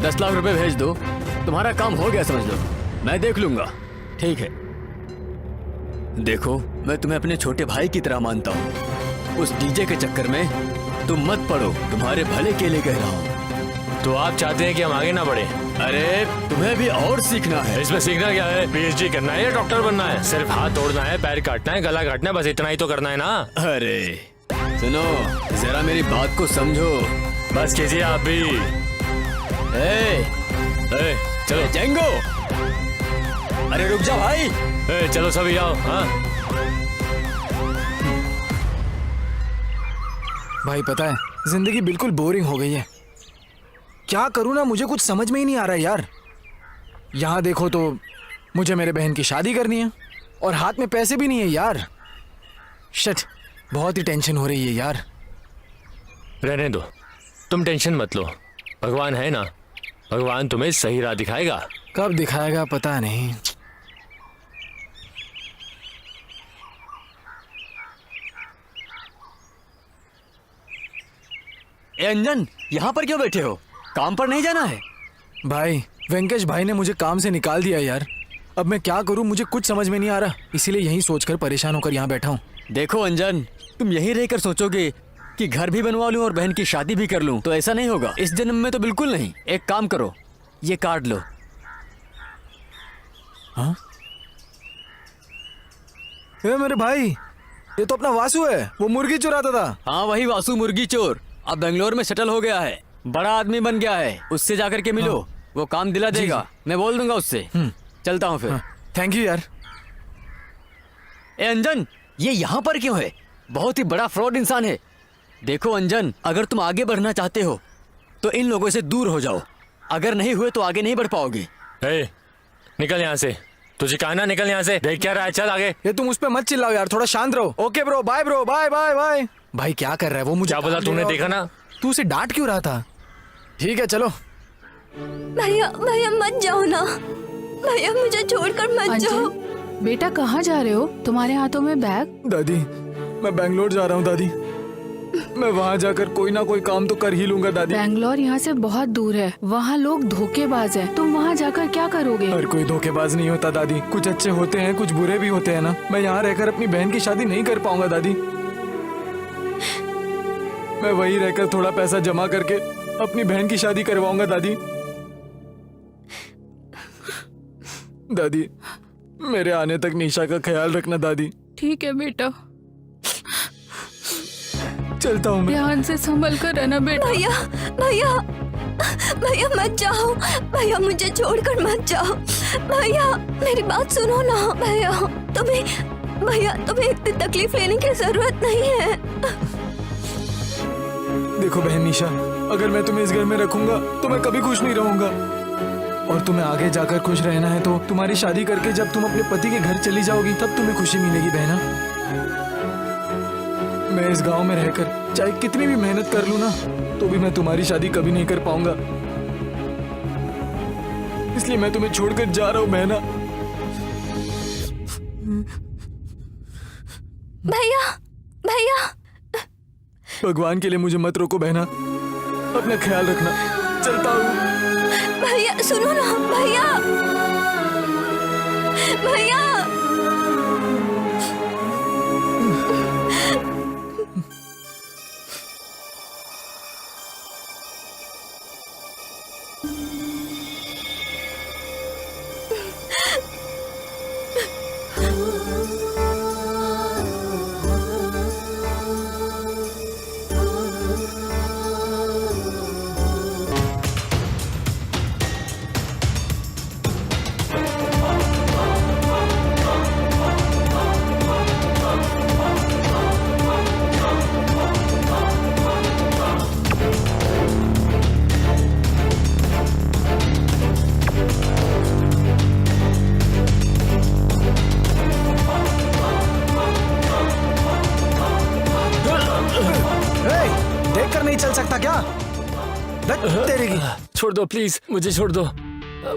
10 लाख रुपए भेज दो, तुम्हारा काम हो गया समझ लो, मैं देख लूंगा। ठीक है। देखो, मैं तुम्हें अपने छोटे भाई की तरह मानता हूँ, उस डीजे के चक्कर में तुम मत पड़ो, तुम्हारे भले के लिए कह रहा हूँ। तो आप चाहते हैं कि हम आगे ना बढ़े? अरे तुम्हें भी और सीखना है। इसमें सीखना क्या है? पीएचडी करना है या डॉक्टर बनना है? सिर्फ हाथ तोड़ना है, पैर काटना है, गला काटना है, बस इतना ही तो करना है ना। अरे सुनो, जरा मेरी बात को समझो। बस कीजिए आप भी। चलो जेंगो, अरे रुक जा भाई। चलो सभी आओ। हाँ भाई पता है जिंदगी बिल्कुल बोरिंग हो गई है, क्या करूँ ना मुझे कुछ समझ में ही नहीं आ रहा है यार। यहाँ देखो तो मुझे मेरे बहन की शादी करनी है और हाथ में पैसे भी नहीं है यार। शिट, बहुत ही टेंशन हो रही है यार। रहने दो, तुम टेंशन मत लो, भगवान है ना, भगवान तुम्हें सही राह दिखाएगा। कब दिखाएगा पता नहीं। ए अंजन, यहाँ पर क्यों बैठे हो? काम पर नहीं जाना है? भाई वेंकटेश भाई ने मुझे काम से निकाल दिया यार, अब मैं क्या करूं मुझे कुछ समझ में नहीं आ रहा, इसीलिए यही सोचकर परेशान होकर यहाँ बैठा हूँ। देखो अंजन, तुम यहीं रहकर सोचोगे कि घर भी बनवा लूं और बहन की शादी भी कर लूं, तो ऐसा नहीं होगा इस जन्म में तो बिल्कुल नहीं। एक काम करो, ये कार्ड लो। हाँ? ए मेरे भाई, ये तो अपना वासु है, वो मुर्गी चुराता था। हाँ वही वासु मुर्गी चोर, अब बेंगलोर में सेटल हो गया है, बड़ा आदमी बन गया है, उससे जाकर के मिलो। हाँ। वो काम दिला देगा, मैं बोल दूंगा उससे। चलता हूँ फिर। हाँ, थैंक यू यार। ए अंजन, ये यहाँ पर क्यों है? बहुत ही बड़ा फ्रॉड इंसान है। देखो अंजन, अगर तुम आगे बढ़ना चाहते हो तो इन लोगों से दूर हो जाओ, अगर नहीं हुए तो आगे नहीं बढ़ पाओगे। निकल यहाँ से, तुझे कहा ना निकल यहाँ से। देख क्या रहा है, चल आगे। ये तुम उस पे मत चिल्लाओ यार, थोड़ा शांत रहो। Okay bro, bye bro, bye bye bye. भाई क्या कर रहा है वो, मुझे क्या बोला तूने? देखा ना, तू उसे डांट क्यों रहा था? ठीक है चलो। भैया भैया मत जाओ ना, भैया मुझे छोड़कर मत जाओ। बेटा कहाँ जा रहे हो? तुम्हारे हाथों में बैग? दादी मैं बैंगलोर जा रहा हूँ दादी, मैं वहाँ जाकर कोई ना कोई काम तो कर ही लूंगा दादी। बैंगलोर यहाँ से बहुत दूर है, वहाँ लोग धोखेबाज हैं, तुम वहाँ जाकर क्या करोगे? हर कोई धोखेबाज नहीं होता दादी, कुछ अच्छे होते हैं कुछ बुरे भी होते हैं ना। मैं यहाँ रहकर अपनी बहन की शादी नहीं कर पाऊंगा दादी, मैं वहीं रहकर थोड़ा पैसा जमा करके अपनी बहन की शादी करवाऊंगा दादी। दादी मेरे आने तक निशा का ख्याल रखना दादी। ठीक है बेटा, चलता हूँ मैं। ध्यान से संभल कर रहना बेटा। भैया भैया भैया मत जाओ, भैया मुझे छोड़कर मत जाओ। भैया मेरी बात सुनो ना। भैया तुम्हें इतनी तकलीफ लेने की जरूरत नहीं है। देखो बहन निशा, अगर मैं तुम्हें इस घर में रखूंगा तो मैं कभी खुश नहीं रहूंगा, और तुम्हें आगे जाकर खुश रहना है तो तुम्हारी शादी करके जब तुम अपने पति के घर चली जाओगी तब तुम्हें खुशी मिलेगी बहना। मैं इस गांव में रहकर चाहे कितनी भी मेहनत कर लूं ना तो भी मैं तुम्हारी शादी कभी नहीं कर पाऊंगा, इसलिए मैं तुम्हें छोड़कर जा रहा हूं बहना। भैया भैया भगवान के लिए मुझे मत रोको बहना, अपना ख्याल रखना, चलता हूँ। भैया सुनो ना। भैया भैया तेरे की। छोड़ दो प्लीज, मुझे छोड़ दो,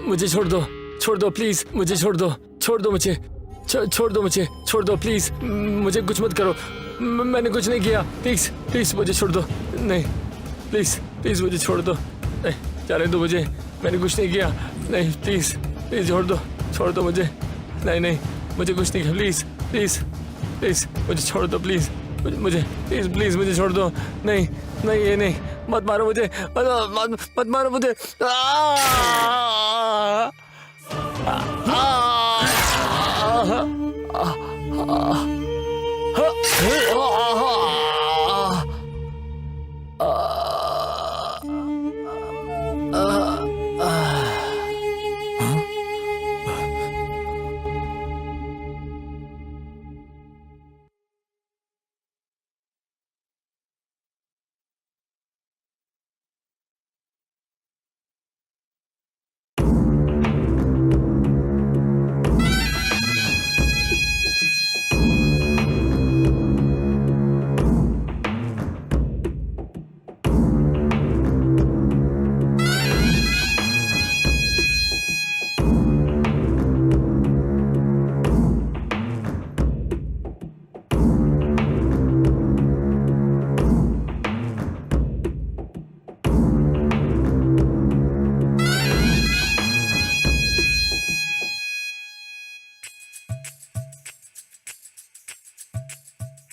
मुझे छोड़ दो, छोड़ दो प्लीज, मुझे छोड़ दो, छोड़ दो मुझे, छोड़ दो मुझे, छोड़ दो प्लीज, मुझे कुछ मत करो, मैंने कुछ नहीं किया, प्लीज प्लीज मुझे छोड़ दो, नहीं प्लीज प्लीज मुझे छोड़ दो, नहीं जाने दो मुझे, मैंने कुछ नहीं किया, नहीं प्लीज प्लीज छोड़ दो मुझे, नहीं नहीं मुझे कुछ नहीं किया, प्लीज प्लीज प्लीज मुझे छोड़ दो, प्लीज मुझे प्लीज प्लीज मुझे छोड़ दो, नहीं नहीं ये नहीं, मत मारो मुझे, मत मारो मुझे,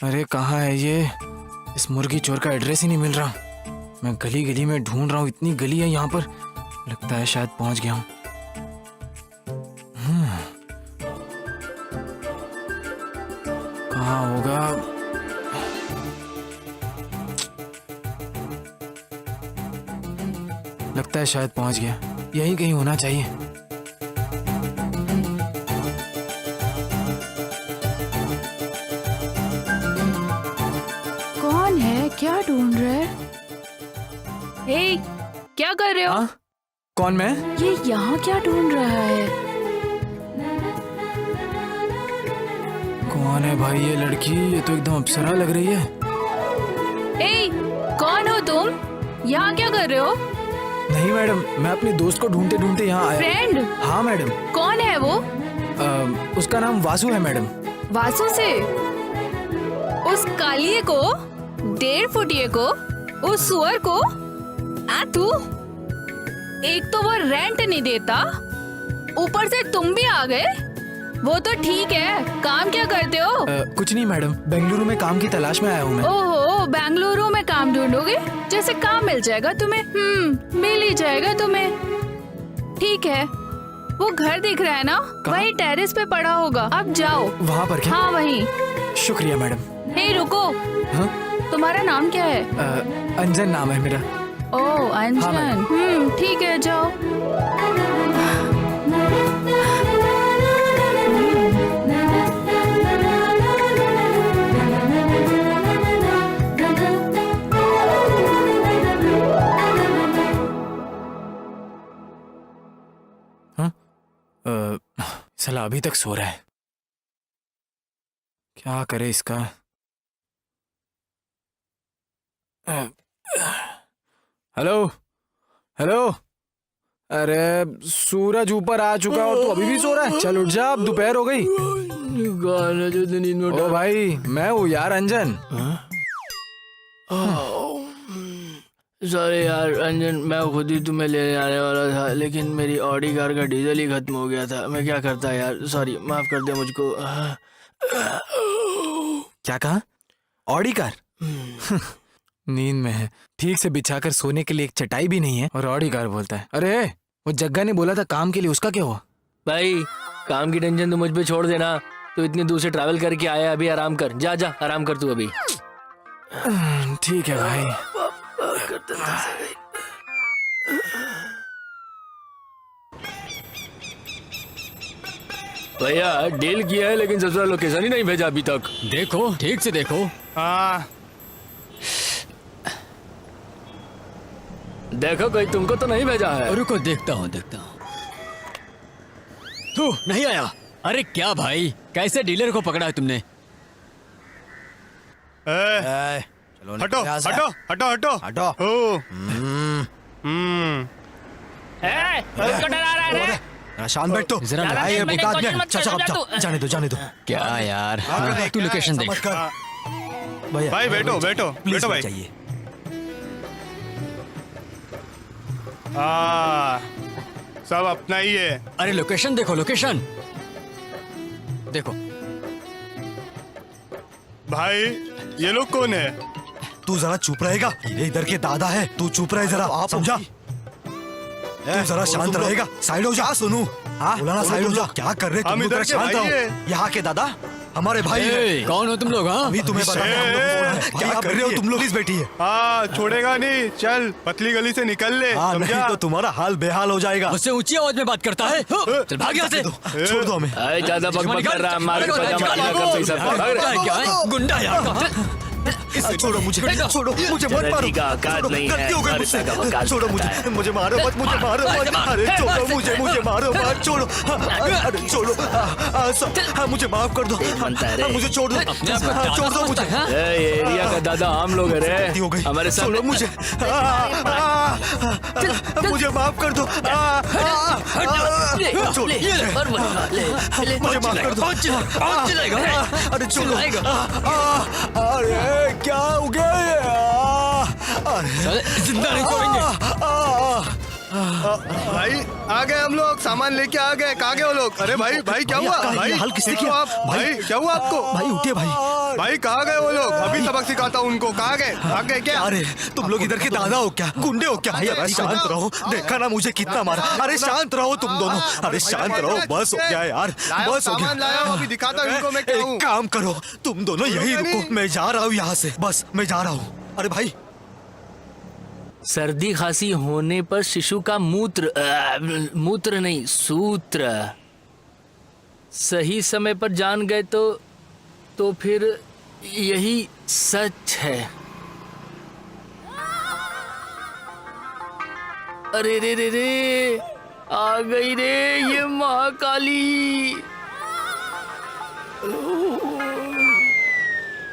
अरे कहाँ है ये? इस मुर्गी चोर का एड्रेस ही नहीं मिल रहा। मैं गली गली में ढूंढ रहा हूँ, इतनी गली है यहाँ पर। लगता है शायद पहुंच गया हूँ। कहाँ होगा? लगता है शायद पहुंच गया, यहीं कहीं होना चाहिए। कौन है? क्या ढूंढ रहे? हे, क्या कर रहे हो? हाँ? कौन मैं? ये यहाँ क्या ढूंढ रहा है? कौन है भाई ये लड़की? ये तो एकदम अप्सरा लग रही है। हे, कौन हो तुम? यहाँ क्या कर रहे हो? नहीं मैडम, मैं अपने दोस्त को ढूंढते ढूंढते यहाँ आया। फ्रेंड? हाँ मैडम। कौन है वो? उसका नाम वासु है मैडम। वासु से? उस कालिए को, 1.5 फुटिए को, उस सुअर को? तू एक तो वो रेंट नहीं देता, ऊपर से तुम भी आ गए। वो तो ठीक है, काम क्या करते हो? कुछ नहीं मैडम, बेंगलुरु में काम की तलाश में आया हूँ मैं। ओहो, बेंगलुरु में काम ढूंढोगे? जैसे काम मिल जाएगा तुम्हें। मिल ही जाएगा तुम्हें। ठीक है, वो घर दिख रहा है ना, वही टेरेस पे पड़ा होगा। अब जाओ। वहाँ पर क्या? हाँ वहीं। शुक्रिया मैडम। हे रुको। हाँ? तुम्हारा नाम क्या है? अंजन नाम है मेरा। ओह अंजन। ठीक है, जाओ। साला अभी तक सो रहा है, क्या करे इसका? हेलो हेलो, अरे सूरज ऊपर आ चुका और तू अभी भी सो रहा है? चल उठ जा, अब दोपहर हो गई। ओ भाई, मैं हूँ यार अंजन। सॉरी यार अंजन, मैं खुद ही तुम्हें लेने आने वाला था, लेकिन मेरी ऑडी कार का डीजल ही खत्म हो गया था। मैं क्या करता यार, सॉरी, माफ कर दे मुझको। क्या कहा? Audi car? नींद में है, ठीक से बिछाकर सोने के लिए एक चटाई भी नहीं है और ऑडी कार बोलता है। अरे वो जग्गा ने बोला था काम के लिए, उसका क्या हुआ? भाई काम की टेंशन तो मुझ पे छोड़ देना, तो इतनी दूर से ट्रैवल करके आया, अभी आराम कर, जा जा आराम कर तू अभी। ठीक है भाई। भैया डील किया है, लेकिन ससुराल लोकेशन ही नहीं भेजा अभी तक। देखो, ठीक से देखो। हाँ देखो कहीं तुमको तो नहीं भेजा है। रुको, देखता हूँ। तू नहीं आया? अरे क्या भाई, कैसे डीलर को पकड़ा है तुमने? हटो हटो हटो हटो हटो। है? किसको डरा रहा है? शांत बैठ तो जरा ज्यादा ये तेज में एक आदमी कोशिश है। मत चल कर, अब जा जा, तू। जाने दो जाने दो। क्या यार, हाँ, तू लोकेशन देख। समझ कर। भैया भाई बैठो बैठो प्लीज बैठो भाई। चाहिए। सब अपना ही है। अरे लोकेशन देखो, लोकेशन देखो। भाई ये लोग कौन है? तू जरा चुप रहेगा? ये इधर के दादा है, तू चुप रहे जरा। आप समझा? तू जरा शांत रहेगा? साइड हो जा। सुनू बोला ना, साइड हो जा। क्या कर रहे तुम हम लोग? इधर जरा के शांत भाई रहो। हैं। यहाँ के दादा हमारे भाई हैं। ए, कौन हो तुम लोग? हाँ, अभी तुम्हें बता रहे हैं हम लोग कौन हैं। क्या कर रहे हो तुम लोग? इस बेटी है। हाँ छोड़ेगा नहीं, चल पतली गली से निकल ले। हाँ, नहीं समझा? तो तुम्हारा हाल बेहाल हो जाएगा। मुझसे ऊंची आवाज में बात करता है। चल भाग यहाँ से। छोड़ दो हमें। अरे ज्यादा बकबक कर रहा है, मार के पजामा ढीला कर सही सब। भाग रहा है। क्या है? गुंडा यार। छोड़ो मुझे, छोड़ो मुझे, मत मारो। का औकात छोड़ो, नहीं है, गलती हो गई हर मुझसे। तरह का वकालत छोड़ो करता मुझे, है। मुझे मारो मत, मुझे मारो मत। अरे छोड़ो मुझे मारो मत, छोड़ो। अरे छोड़ो, मुझे माफ कर दो। बनता है रे। मुझे छोड़ दो, छोड़ दो मुझे। ये एरिया का दादा हम लोग है गलती हो रे, गई, हमारे छोड़ो सामने। मुझे। मुझे माफ कर दो। छोड़ो मुझे माफ कर दो। अरे छोड़ो। अरे क्या हो गया ये? अरे जिंदा नहीं छोड़ेंगे। भाई आ गए हम लोग, सामान लेके आ गए। कहाँ गए वो लोग? अरे भाई भाई क्या हुआ? भाई, भाई ये हाल किसने किसको किया? आप? भाई क्या हुआ आपको? भाई उठिए भाई। भाई कहाँ गए वो लोग? अभी सबक सिखाता हूँ उनको। कहाँ गए? आ गए क्या? अरे तुम लोग इधर के दादा हो क्या? गुंडे हो क्या? अरे शांत रहो, देखा ना मुझे कितना मारा। अरे शांत रहो तुम दोनों। अरे शांत रहो, बस हो गया यार, लाया हूँ, बस हो सामान लाया हूँ, गया। अभी दिखाता हूँ इनको मैं क्या हूँ। एक काम करो, तुम दोनों यही रुको, मैं जा रहा हूँ यहाँ से। बस मैं जा रहा हूँ। अरे भाई सर्दी खांसी होने पर शिशु का मूत्र नहीं सूत्र सही समय पर जान गए तो फिर यही सच है। अरे रे रे रे, आ गई रे ये महाकाली।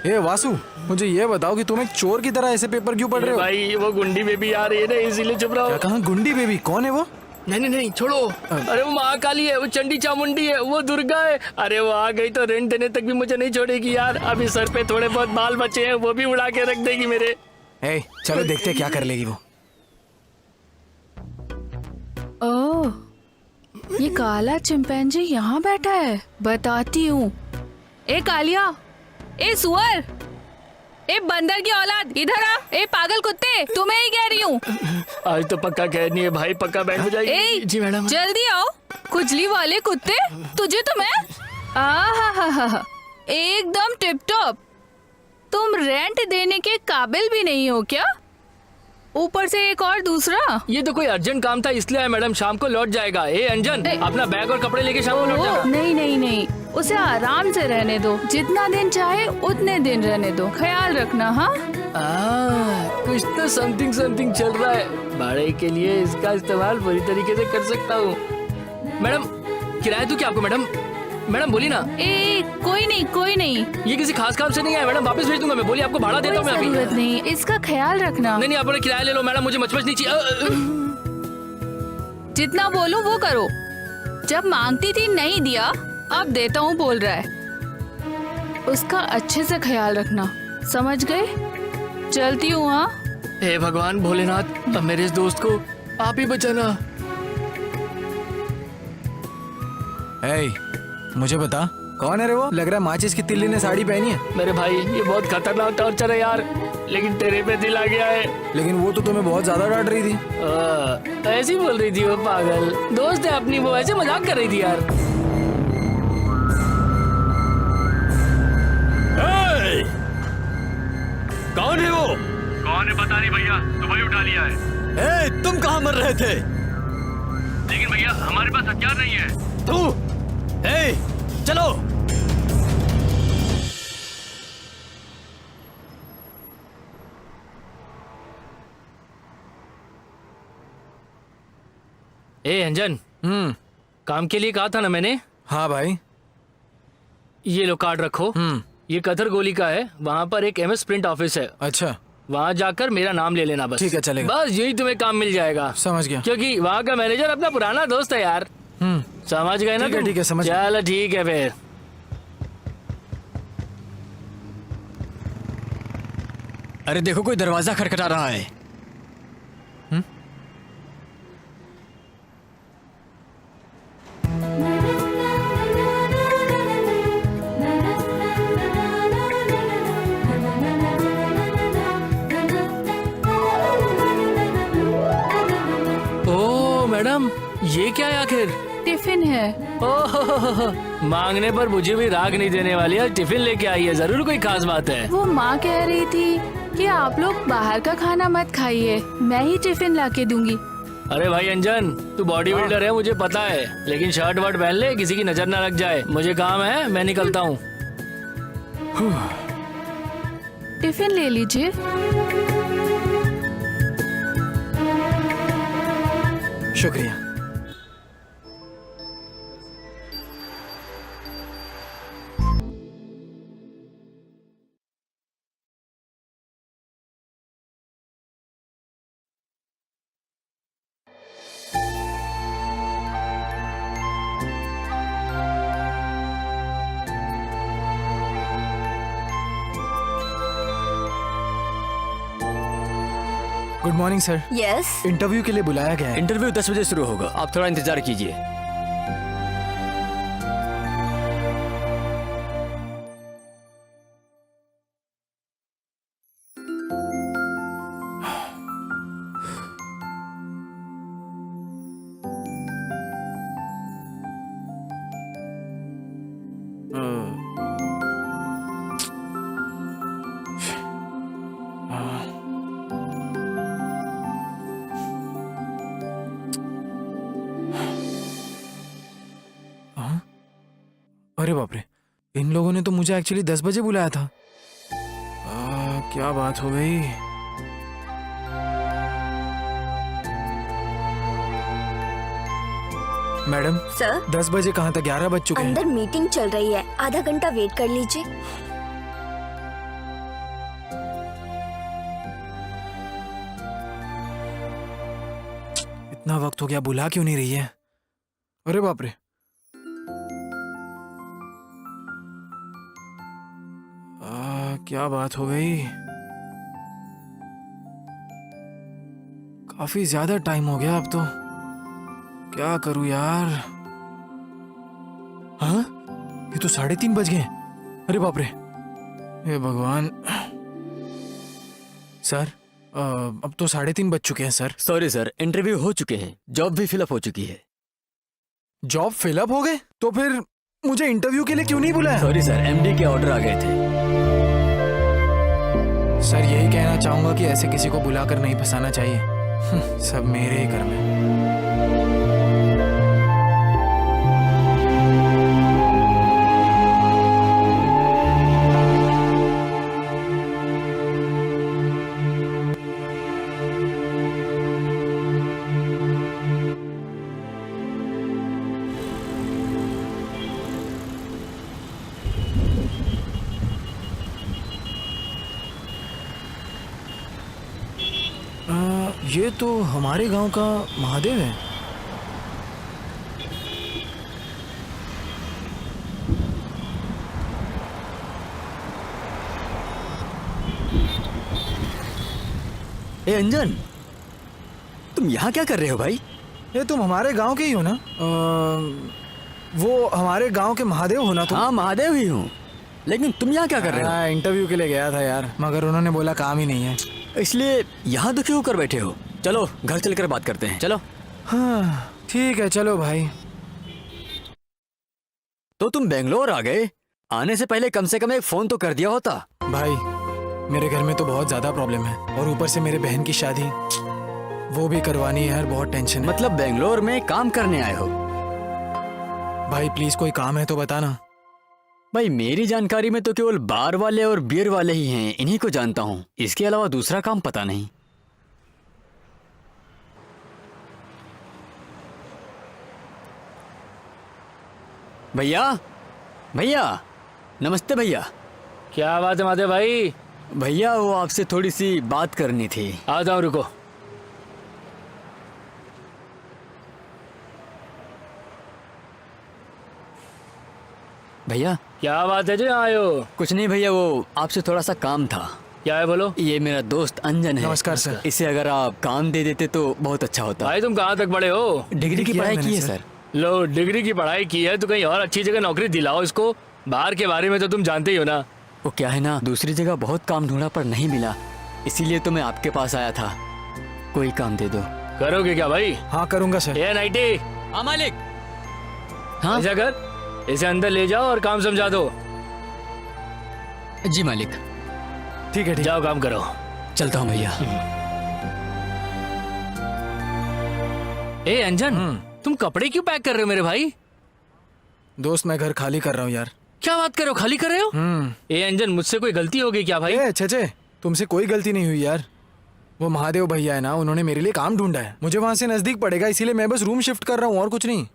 ए वासु, मुझे ये बताओ कि तुम एक चोर की तरह ऐसे पेपर क्यों पढ़ रहे हो? भाई वो गुंडी बेबी आ रही है ना, इसीलिए चुप रहो। क्या कहा? गुंडी बेबी कौन है वो? नहीं छोड़ो। अरे वो महाकाली है, वो चंडी चामुंडी है, वो दुर्गा है। अरे वो आ गई तो रेंट देने तक भी मुझे नहीं छोड़ेगी यार। अभी सर पे थोड़े बहुत बाल बचे हैं, वो भी उड़ा के रख देगी मेरे। ए, चलो देखते क्या कर लेगी वो। ओह, ये काला चिंपैंजी यहाँ बैठा है। बताती हूँ। ए कालिया, ए सुअर, ए बंदर की औलाद, इधर आ। ए पागल कुत्ते, तुम्हें ही कह रही हूँ। आज तो पक्का कहनी है भाई, पक्का बैंड हो जाएगी। ए जी मैडम। जल्दी आओ। खुजली वाले कुत्ते, तुझे तो मैं आहा, एकदम टिप टॉप। तुम रेंट देने के काबिल भी नहीं हो क्या? ऊपर से एक और दूसरा। ये तो कोई अर्जेंट काम था इसलिए आया मैडम, शाम को लौट जाएगा। ए अंजन, अपना बैग और कपड़े लेके शाम को लौट जाएगा। नहीं, उसे आराम से रहने दो। जितना दिन चाहे उतने दिन रहने दो। ख्याल रखना। हाँ, कुछ तो समथिंग चल रहा है। भाड़े के लिए इसका इस्तेमाल पूरी तरीके से कर सकता हूँ। मैडम किराया दूं क्या आपको? मैडम बोली ना। ए कोई नहीं। ये किसी खास काम से नहीं आया मैडम, वापस भेज दूंगा मैं। बोलिए आपको भाड़ा देता हूँ मैं अभी। जरूरत नहीं, इसका ख्याल रखना। नहीं आप अपना किराया ले लो मैडम, मुझे मच नहीं चाहिए। जितना बोलूं वो करो। जब मांगती थी नहीं दिया, अब देता हूँ बोल रहा है। उसका अच्छे से ख्याल रखना, समझ गए? चलती हूँ। हाँ, हे भगवान भोलेनाथ, अब मेरे इस दोस्त को आप ही बचाना। ए, मुझे बता कौन है रे वो? लग रहा है माचिस की तिल्ली ने साड़ी पहनी है। मेरे भाई ये बहुत खतरनाक टॉर्चर है यार, लेकिन तेरे पे दिल आ गया है। लेकिन वो तो तुम्हें बहुत ज्यादा डांट रही थी। ऐसी बोल रही थी वो पागल दोस्त है अपनी, वो ऐसे मजाक कर रही थी यार। कौन है वो? कौन है पता नहीं भैया, तो वही उठा लिया है। ए, तुम कहाँ मर रहे थे? लेकिन भैया हमारे पास हथियार नहीं है। तू ए, चलो। ए अंजन, काम के लिए कहा था ना मैंने। हाँ भाई। ये लो कार्ड रखो। ये कथर गोली का है, वहाँ पर एक MS प्रिंट ऑफिस है। अच्छा। वहाँ जाकर मेरा नाम ले लेना बस। ठीक है, चलेगा। बस यही तुम्हें काम मिल जाएगा। समझ गया। क्योंकि वहाँ का मैनेजर अपना पुराना दोस्त है यार। समझ गए ना ठीक है, तुम? ठीक है, समझ गया। चलो ठीक है फिर। अरे देखो कोई दरवाजा खटखटा रहा है। ओ मैडम, ये क्या है आखिर? टिफिन है। ओह, मांगने पर मुझे भी राग नहीं देने वाली है। टिफिन लेके आई है, जरूर कोई खास बात है। वो माँ कह रही थी कि आप लोग बाहर का खाना मत खाइए, मैं ही टिफिन ला के दूंगी। अरे भाई अंजन, तू बॉडी बिल्डर है मुझे पता है, लेकिन शर्ट वर्ट पहन ले, किसी की नजर ना लग जाए। मुझे काम है, मैं निकलता हूँ। टिफिन ले लीजिए। शुक्रिया। Good morning sir. Yes. Interview के लिए बुलाया गया है। इंटरव्यू 10 बजे शुरू होगा, आप थोड़ा इंतजार कीजिए। अरे बाप रे, इन लोगों ने तो मुझे एक्चुअली 10 बजे बुलाया था। क्या बात हो गई? मैडम सर 10 बजे कहाँ तक? 11 बज चुके हैं। अंदर मीटिंग चल रही है, आधा घंटा वेट कर लीजिए। इतना वक्त हो गया, बुला क्यों नहीं रही है? अरे बाप रे। क्या बात हो गई? काफी ज्यादा टाइम हो गया अब तो। क्या करूं यार? हाँ, ये तो 3:30 बज गए। अरे बाप रे, हे भगवान। सर अब तो 3:30 बज चुके हैं सर। सॉरी सर, इंटरव्यू हो चुके हैं, जॉब भी फिलअप हो चुकी है। जॉब फिलअप हो गए? तो फिर मुझे इंटरव्यू के लिए क्यों नहीं बुलाया? सॉरी सर, एमडी के ऑर्डर आ गए थे। सर यही कहना चाहूंगा कि ऐसे किसी को बुलाकर नहीं फंसाना चाहिए। सब मेरे ही घर में। ये तो हमारे गांव का महादेव है। ए अंजन, तुम यहाँ क्या कर रहे हो भाई? ये तुम हमारे गांव के ही हो ना? वो हमारे गांव के महादेव हो ना तुम? हाँ महादेव ही हूँ, लेकिन तुम यहाँ क्या कर रहे हो? इंटरव्यू के लिए गया था यार, मगर उन्होंने बोला काम ही नहीं है। इसलिए यहाँ दुखी होकर बैठे हो? चलो घर चलकर बात करते हैं, चलो। हाँ ठीक है, चलो भाई। तो तुम बेंगलोर आ गए, आने से पहले कम से कम एक फोन तो कर दिया होता। भाई मेरे घर में तो बहुत ज्यादा प्रॉब्लम है, और ऊपर से मेरे बहन की शादी वो भी करवानी है यार, बहुत टेंशन है। मतलब बेंगलोर में काम करने आए हो? भाई प्लीज कोई काम है तो बताना। भाई मेरी जानकारी में तो केवल बार वाले और बियर वाले ही हैं, इन्हीं को जानता हूँ, इसके अलावा दूसरा काम पता नहीं। भैया, भैया, नमस्ते भैया। क्या बात है माधव भाई? भैया वो आपसे थोड़ी सी बात करनी थी। आ जाओ, रुको। भैया क्या बात है जो यहाँ आए हो? कुछ नहीं भैया, वो आपसे थोड़ा सा काम था। क्या है बोलो? ये मेरा दोस्त अंजन है। नमस्कार सर। इसे अगर आप काम दे देते तो बहुत अच्छा होता। भाई तुम कहाँ तक पढ़े हो? डिग्री की किया पढ़ाई मैंने की है सर। सर। लो, डिग्री की पढ़ाई की है तो कहीं और अच्छी जगह नौकरी दिलाओ इसको। बाहर के बारे में तो तुम जानते ही हो ना। वो क्या है ना, दूसरी जगह बहुत काम ढूंढा पर नहीं मिला, इसीलिए तो मैं आपके पास आया था। कोई काम दे दो। करोगे क्या भाई? हाँ करूंगा सर। ये नाइटी, हाँ मालिक। हाँ ऐसा कर, इसे अंदर ले जाओ और काम समझा दो। जी मालिक। ठीक है ठीक। जाओ काम करो। चलता हूँ भैया। ए अंजन, तुम कपड़े क्यों पैक कर रहे हो मेरे भाई? दोस्त मैं घर खाली कर रहा हूँ यार। क्या बात कर रहे हो, खाली कर रहे हो? ए अंजन, मुझसे कोई गलती हो गई क्या भाई? ए छे, तुमसे कोई गलती नहीं हुई यार। वो महादेव भैया है ना, उन्होंने मेरे लिए काम ढूंढा है। मुझे वहां से नजदीक पड़ेगा, इसीलिए मैं बस रूम शिफ्ट कर रहा हूँ और कुछ नहीं।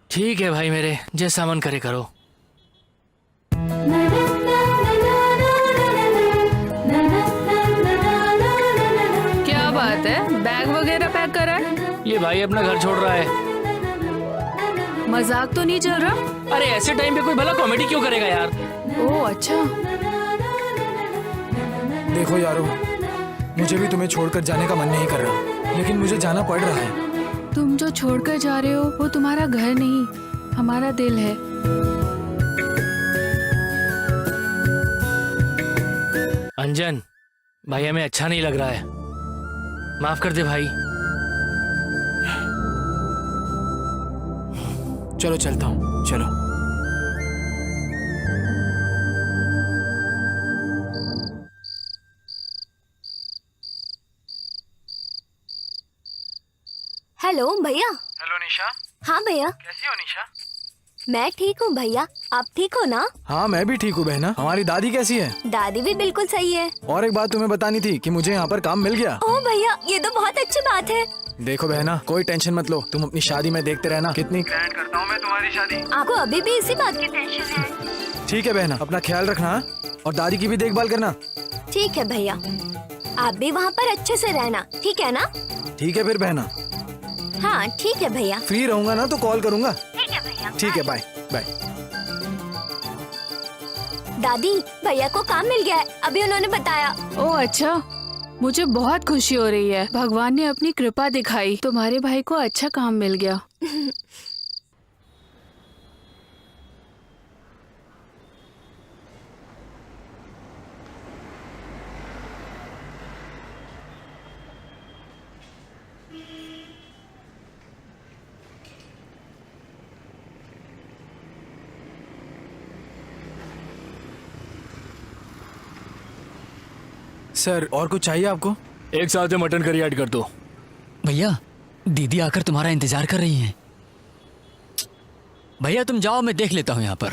ठीक है भाई मेरे, जैसा मन करे करो। क्या बात है, बैग वगैरह पैक करा है? ये भाई अपना घर छोड़ रहा है। मजाक तो नहीं चल रहा? अरे ऐसे टाइम पे कोई भला कॉमेडी क्यों करेगा यार? ओह अच्छा। देखो यारो, मुझे भी तुम्हें छोड़कर जाने का मन नहीं कर रहा, लेकिन मुझे जाना पड़ रहा है। तुम जो छोड़कर जा रहे हो वो तुम्हारा घर नहीं, हमारा दिल है। अंजन, भाई हमें अच्छा नहीं लग रहा है, माफ कर दे भाई। चलो चलता हूँ, चलो। हेलो भैया। हेलो निशा। हाँ भैया, कैसी हो निशा? मैं ठीक हूँ भैया, आप ठीक हो ना? हाँ मैं भी ठीक हूँ बहना। हमारी दादी कैसी है? दादी भी बिल्कुल सही है। और एक बात तुम्हें बतानी थी कि मुझे यहाँ पर काम मिल गया। ओह भैया, ये तो बहुत अच्छी बात है। देखो बहना, कोई टेंशन मत लो, तुम अपनी शादी में देखते रहना कितनी ग्रैंड करता हूँ मैं तुम्हारी शादी। आपको अभी भी इसी बात की टेंशन है? ठीक है बहना, अपना ख्याल रखना हाँ? और दादी की भी देखभाल करना। ठीक है भैया, आप भी वहाँ पर अच्छे से रहना, ठीक है ना? ठीक है फिर बहना, हाँ ठीक है भैया। फ्री रहूंगा ना तो कॉल करूंगा। ठीक है भैया। ठीक है, बाय बाय। दादी, भैया को काम मिल गया है, अभी उन्होंने बताया। ओह अच्छा, मुझे बहुत खुशी हो रही है। भगवान ने अपनी कृपा दिखाई, तुम्हारे भाई को अच्छा काम मिल गया। सर और कुछ चाहिए आपको? एक साथ में मटन करी ऐड कर दो। भैया दीदी आकर तुम्हारा इंतजार कर रही हैं। भैया तुम जाओ, मैं देख लेता हूँ यहाँ पर।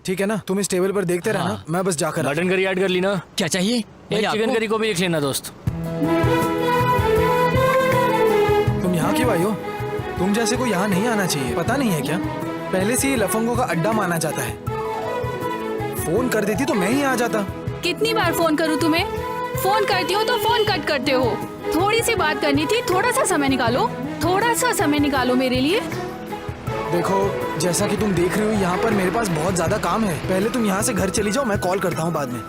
ठीक है ना, तुम इस टेबल पर देखते रहना, हाँ। मैं बस जाकर मटन करी ऐड कर ली ना? क्या चाहिए एक भैया चिकन आपको? करी को भी लिख लेना दोस्त। तुम यहाँ क्यों आई हो? तुम जैसे को यहाँ नहीं आना चाहिए, पता नहीं है क्या? पहले से ये लफंगों का अड्डा माना जाता है। फोन कर देती तो मैं ही आ जाता। कितनी बार फोन करूँ तुम्हें? फोन करती हो तो फोन कट करते हो। थोड़ी सी बात करनी थी, थोड़ा सा समय निकालो, थोड़ा सा समय निकालो मेरे लिए। देखो जैसा कि तुम देख रहे हो, यहाँ पर मेरे पास बहुत ज्यादा काम है। पहले तुम यहाँ से घर चली जाओ, मैं कॉल करता हूँ बाद में।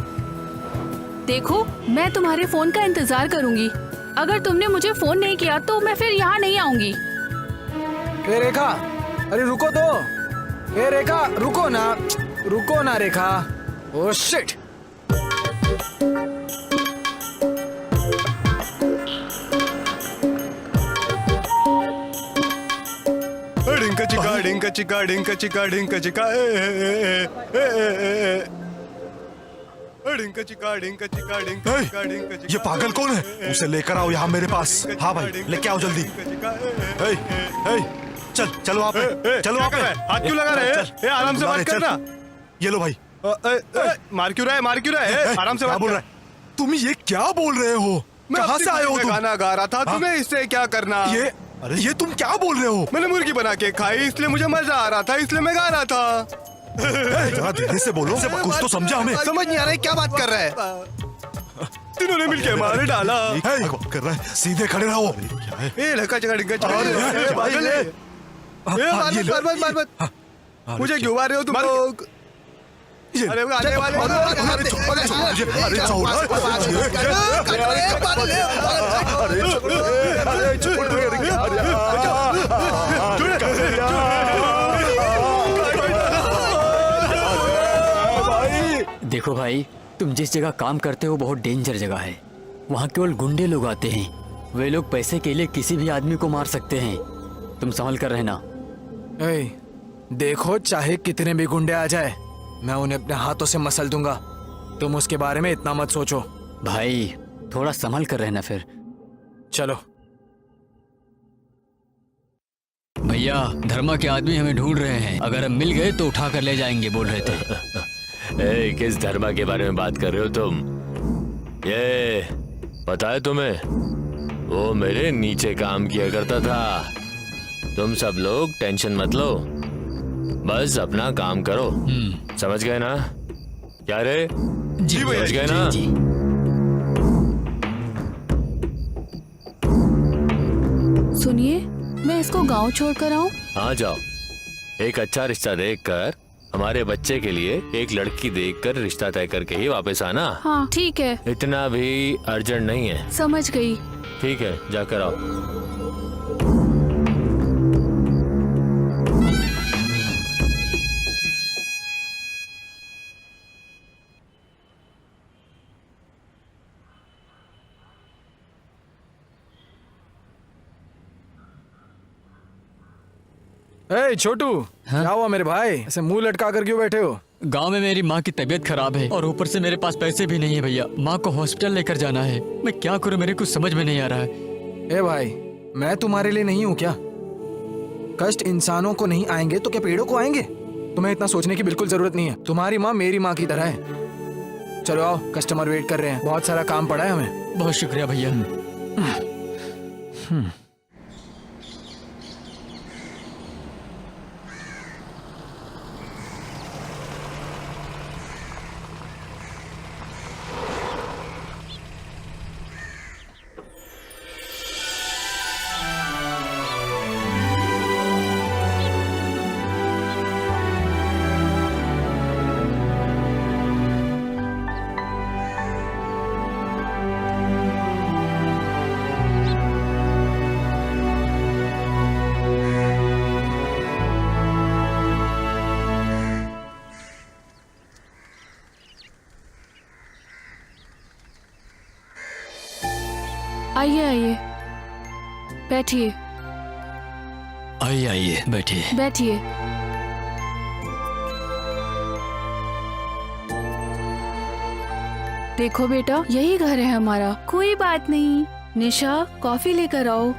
देखो, मैं तुम्हारे फोन का इंतजार करूंगी। अगर तुमने मुझे फोन नहीं किया तो मैं फिर यहाँ नहीं आऊंगी। ए रेखा, अरे रुको तो। ए रेखा रुको ना, रुको ना रेखा। Oh shit. डिंका चिका डिंका चिका डिंका चिका डिंका चिका डिंका चिका डिंका चिका डिंका चिका डिंका चिका। ये पागल कौन है? उसे लेकर आओ यहाँ मेरे पास। हाँ भाई लेके आओ जल्दी। ए, ए, चल चलो आप, चलो आप। हाथ क्यों लगा रहे हैं? आराम से बात करना। ये लो भाई। मार क्यों रहा है? मार क्यों रहा है? आराम से क्या बात बोल कर। रहा है? तुम ये क्या बोल रहे हो? मैं कहाँ अपनी से आए हो खुशी में तुम? गाना गा रहा था, हाँ? तुम्हें इससे क्या करना? ये तुम क्या बोल रहे हो? मैंने मुर्गी बना के खाई, इसलिए मुझे मजा आ रहा था, इसलिए मैं गा रहा था। जरा धीरे से बोलो, कुछ तो समझा हमें। समझ नहीं आ रहा है क्या बात कर रहा है। तीनों ने मिलके मारे डाला। कर रहा है, सीधे खड़े रहो। क्या है? ए लड़का जगह मार मत। मुझे क्यों मार रहे हो तुम लोग? अरे वो आने वाले देखो भाई, तुम जिस जगह काम करते हो बहुत डेंजर जगह है। वहाँ केवल गुंडे लोग आते हैं। वे लोग पैसे के लिए किसी भी आदमी को मार सकते हैं। तुम संभल कर रहना। ए, देखो चाहे कितने भी गुंडे आ जाए, मैं उन्हें अपने हाथों से मसल दूंगा। तुम उसके बारे में इतना मत सोचो। भाई थोड़ा संभल कर रहना फिर। चलो। भैया धर्मा के आदमी हमें ढूंढ रहे हैं, अगर हम मिल गए तो उठा कर ले जाएंगे बोल रहे थे। ए, किस धर्मा के बारे में बात कर रहे हो तुम? ये पता है तुम्हें, वो मेरे नीचे काम किया करता था। तुम सब लोग टेंशन मत लो, बस अपना काम करो। समझ गए ना? क्या रे? जी समझ गए ना? जी। सुनिए, मैं इसको गांव छोड़ कर आऊं? हाँ जाओ। एक अच्छा रिश्ता देखकर, हमारे बच्चे के लिए एक लड़की देखकर रिश्ता तय करके ही वापस आना। हाँ ठीक है, इतना भी अर्जेंट नहीं है। समझ गई। ठीक है, जाकर आओ। ए छोटू, क्या हुआ मेरे भाई? ऐसे मुंह लटका कर क्यों बैठे हो? गांव में मेरी माँ की तबीयत खराब है और ऊपर से मेरे पास पैसे भी नहीं है भैया। माँ को हॉस्पिटल लेकर जाना है। मैं क्या करूँ, मेरे कुछ समझ में नहीं आ रहा है। ए भाई, मैं तुम्हारे लिए नहीं हूँ क्या? कष्ट इंसानों को नहीं आएंगे तो क्या पेड़ों को आएंगे? तुम्हें इतना सोचने की बिल्कुल जरूरत नहीं है। तुम्हारी माँ मेरी माँ की तरह है। चलो आओ, कस्टमर वेट कर रहे हैं, बहुत सारा काम पड़ा है हमें। बहुत शुक्रिया भैया। आइए आइए, बैठिए आइए आइए, बैठिए। बैठिए। देखो बेटा, यही घर है हमारा। कोई बात नहीं। निशा, कॉफी लेकर आओ।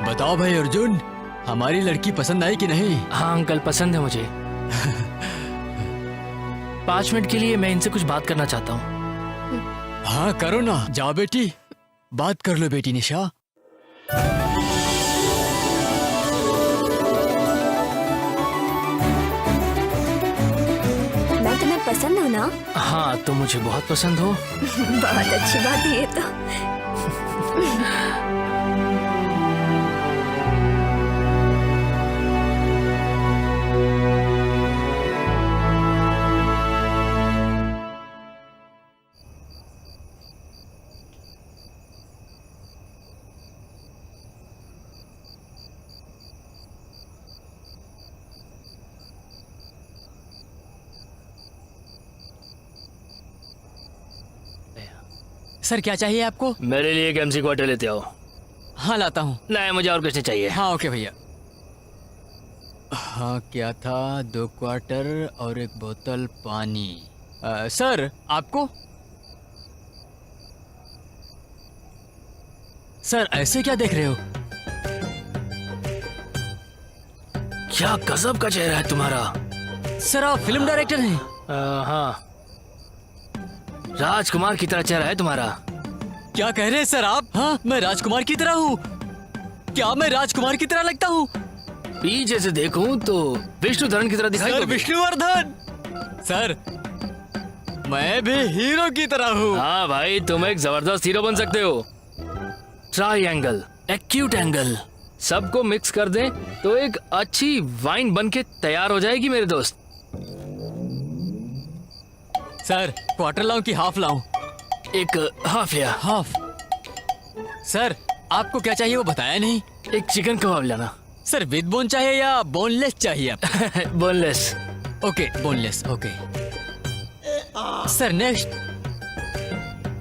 बताओ भाई अर्जुन, हमारी लड़की पसंद आई कि नहीं? हाँ अंकल, पसंद है मुझे। 5 मिनट के लिए मैं इनसे कुछ बात करना चाहता हूँ। हाँ करो ना, जाओ बेटी, बात कर लो बेटी निशा। मैं तुम्हें पसंद हूँ ना? हाँ, तुम मुझे बहुत पसंद हो। बहुत अच्छी बात है ये तो। सर क्या चाहिए आपको? मेरे लिए एक MC क्वार्टर लेते आओ। हाँ लाता हूँ। नहीं, मुझे और कुछ नहीं चाहिए। हाँ ओके भैया। हाँ क्या था, 2 क्वार्टर और 1 बोतल पानी। सर आपको सर ऐसे क्या देख रहे हो? क्या गजब का चेहरा है तुम्हारा। सर आप फिल्म डायरेक्टर हैं? हाँ, राजकुमार की तरह चेहरा है तुम्हारा। क्या कह रहे हैं सर आप? हाँ, मैं राजकुमार की तरह हूँ? क्या मैं राजकुमार की तरह लगता हूँ? पीछे से देखूं तो विष्णुधरन की तरह दिखाई सर दोगे। विष्णुवर्धन सर, मैं भी हीरो की तरह हूँ। हाँ भाई, तुम एक जबरदस्त हीरो बन सकते हो। ट्रायंगल, एक्यूट एंगल, सबको मिक्स कर दें तो एक अच्छी वाइन बन के तैयार हो जाएगी मेरे दोस्त। सर क्वार्टर लाऊं कि हाफ लाऊं? एक हाफ या हाफ। सर आपको क्या चाहिए वो बताया नहीं। एक चिकन कबाब लाना। सर विद बोन चाहिए या बोनलेस चाहिए आपको? Boneless. Okay boneless, okay. Sir next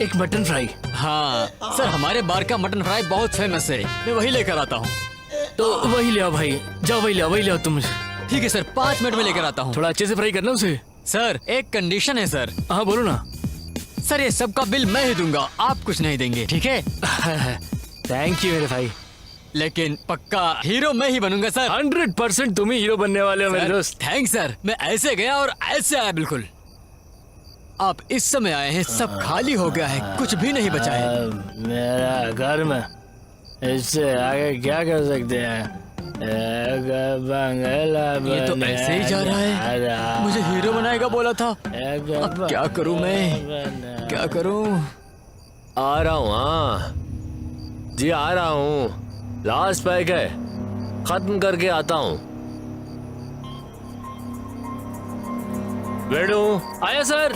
एक मटन फ्राई। हाँ सर, हमारे बार का मटन फ्राई बहुत फेमस है, मैं वही लेकर आता हूँ। तो वही ले आओ भाई, जाओ वही ले आओ तुम। ठीक है सर, 5 मिनट में लेकर आता हूँ। थोड़ा अच्छे से फ्राई करना उसे। सर एक कंडीशन है सर। हाँ बोलो ना। सर ये सबका बिल मैं ही दूंगा, आप कुछ नहीं देंगे, ठीक है? थैंक यू मेरे भाई। लेकिन पक्का हीरो मैं ही बनूंगा सर। 100% तुम ही हीरो बनने वाले हो मेरे दोस्त। थैंक्स सर, मैं ऐसे गया और ऐसे आया बिल्कुल। आप इस समय आए हैं, सब खाली हो गया है, कुछ भी नहीं बचा है। मेरा घर में इससे आगे क्या कर सकते हैं? ये तो ऐसे ही जा रहा है, मुझे हीरो बनाएगा बोला था। अब क्या करूं मैं, क्या करूं? आ रहा हूँ। हाँ जी आ रहा हूँ, लास्ट पैक है, खत्म करके आता हूँ। बेडू आया सर।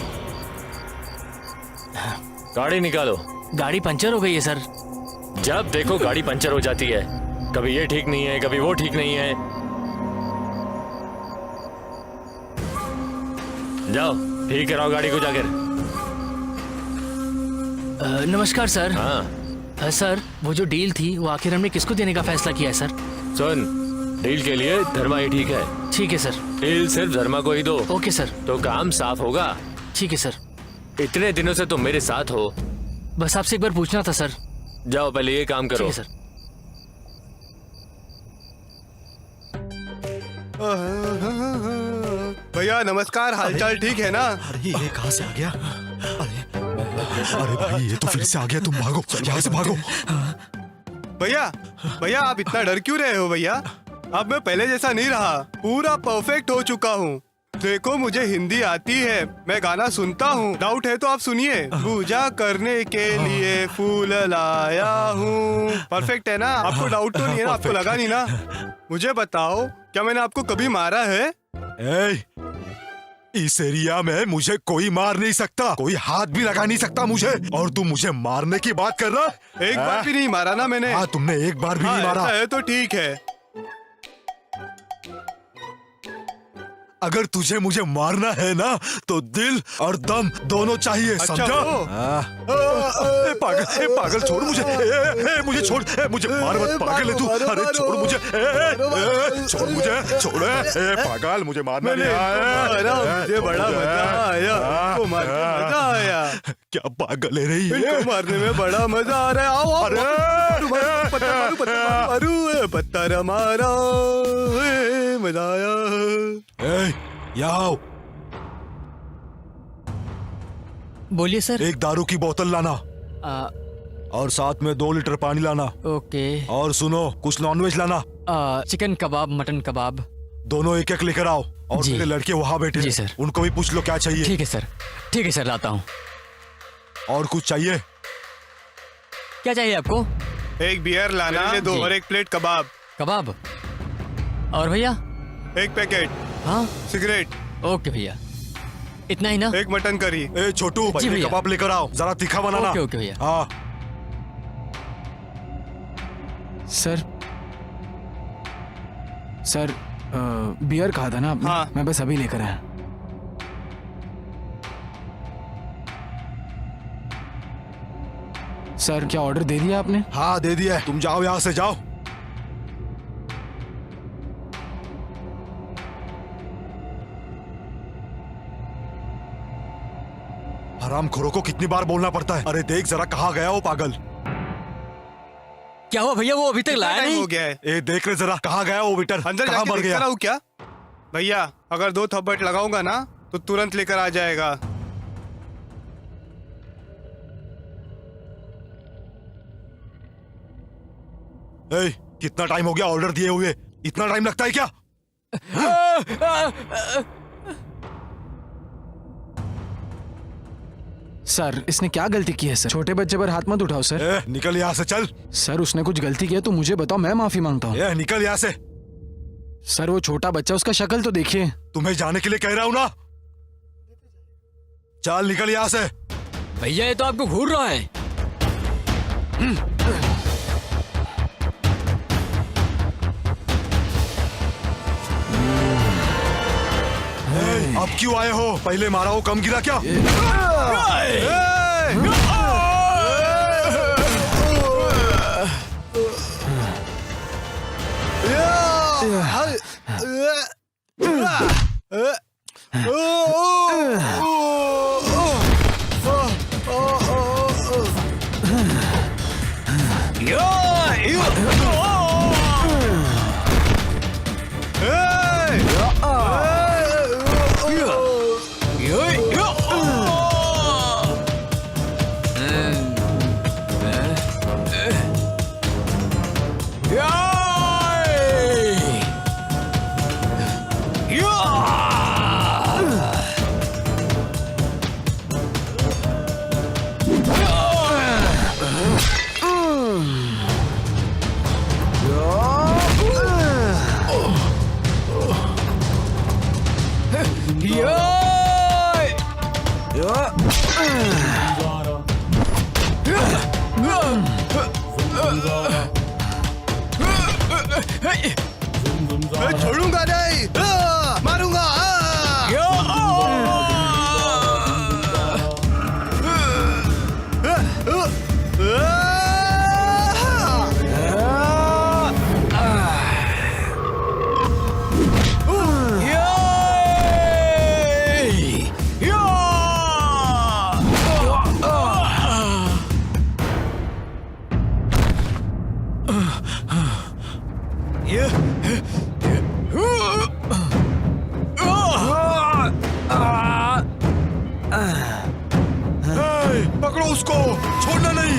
गाड़ी निकालो। गाड़ी पंचर हो गई है सर। जब देखो गाड़ी पंचर हो जाती है, कभी ये ठीक नहीं है, कभी वो ठीक नहीं है। जाओ ठीक कराओ गाड़ी को जाकर। नमस्कार सर। हाँ सर वो जो डील थी वो आखिर हमने किसको देने का फैसला किया है सर? सुन, डील के लिए धर्मा ही ठीक है। ठीक है सर। डील सिर्फ धर्मा को ही दो। Okay sir. तो काम साफ होगा। ठीक है सर। इतने दिनों से तुम मेरे साथ हो, बस आपसे एक बार पूछना था सर। जाओ पहले ये काम ठीक करो। है सर। भैया नमस्कार, हालचाल ठीक है ना? अरे ये कहाँ से आ गया? अरे भाई ये तो फिर से आ गया, तुम भागो यहाँ से भागो। भैया भैया आप इतना डर क्यों रहे हो भैया? अब मैं पहले जैसा नहीं रहा, पूरा परफेक्ट हो चुका हूँ। देखो मुझे हिंदी आती है, मैं गाना सुनता हूँ। डाउट है तो आप सुनिए। पूजा करने के लिए फूल लाया हूँ। परफेक्ट है ना? आपको डाउट तो नहीं है ना? आपको लगा नहीं ना? मुझे बताओ, क्या मैंने आपको कभी मारा है? ए, इस एरिया में मुझे कोई मार नहीं सकता, कोई हाथ भी लगा नहीं सकता मुझे, और तुम मुझे मारने की बात कर रहा? एक बार भी नहीं मारा ना मैंने। हाँ तुमने एक बार भी नहीं मारा। ऐसा है तो ठीक है। अगर तुझे मुझे मारना है ना तो दिल और दम दोनों चाहिए, अच्छा समझा? वो? पागल छोड़ मुझे, मुझे छोड़, मुझे मार मत पागल है तू। अरे छोड़ मुझे, छोड़ मुझे, छोड़। पागल मुझे मारना नहीं आया। मुझे बड़ा मजा आया, आपको मारने में मजा आया। क्या पागल है रही है? इनको मारने में बड़ा मजा आ रहा है। आओ आओ, अरे पत्थर मारा, मजा आया। आओ, बोलिए सर। एक दारू की बोतल लाना और साथ में 2 लीटर पानी लाना। ओके। और सुनो, कुछ नॉनवेज लाना। चिकन कबाब, मटन कबाब दोनों एक एक लेकर आओ। और जी। मेरे लड़के वहाँ बैठे जी हैं, सर। उनको भी पूछ लो क्या चाहिए। ठीक है सर, ठीक है सर, लाता हूँ। और कुछ चाहिए? क्या चाहिए आपको? एक बियर लाना जी। दो, और एक प्लेट कबाब, कबाब। और भैया? एक पैकेट हाँ सिगरेट, ओके भैया, इतना ही ना? एक मटन करी। ए छोटू, पहले भैया। कबाब लेकर आओ, जरा तीखा बनाना। ओके ओके भैया। हाँ सर बियर कहा था ना आपने? हाँ। मैं बस अभी लेकर आया। सर क्या ऑर्डर दे दिया आपने? हाँ दे दिया है, तुम जाओ यहाँ से, जाओ। हरामखोरों को कितनी बार बोलना पड़ता है। अरे देख जरा कहाँ गया वो पागल। क्या हुआ भैया, वो अभी तक कितना लाया टाइम नहीं? हो गया है? ए देख रहे जरा कहाँ गया वो वेटर, अंदर कहाँ जाके मर देखता गया। रहूं क्या? भैया अगर 2 थप्पड़ लगाऊंगा ना तो तुरंत लेकर आ जाएगा। ए, कितना टाइम हो गया ऑर्डर दिए हुए, इतना टाइम लगता है क्या? सर इसने क्या गलती की है सर? छोटे बच्चे पर हाथ मत उठाओ सर। ए, निकल यहाँ से चल। सर उसने कुछ गलती की है तो मुझे बताओ, मैं माफी मांगता हूँ। ए, निकल यहाँ से। सर वो छोटा बच्चा, उसका शक्ल तो देखिए। तुम्हें जाने के लिए कह रहा हूँ ना, चल निकल यहाँ से। भैया ये तो आपको घूर रहा है। ए, अब क्यों आए हो? पहले मारा हो कम गिरा क्या? मैं छोड़ूंगा नहीं, मारूंगा। पकड़ो उसको, छोड़ना नहीं।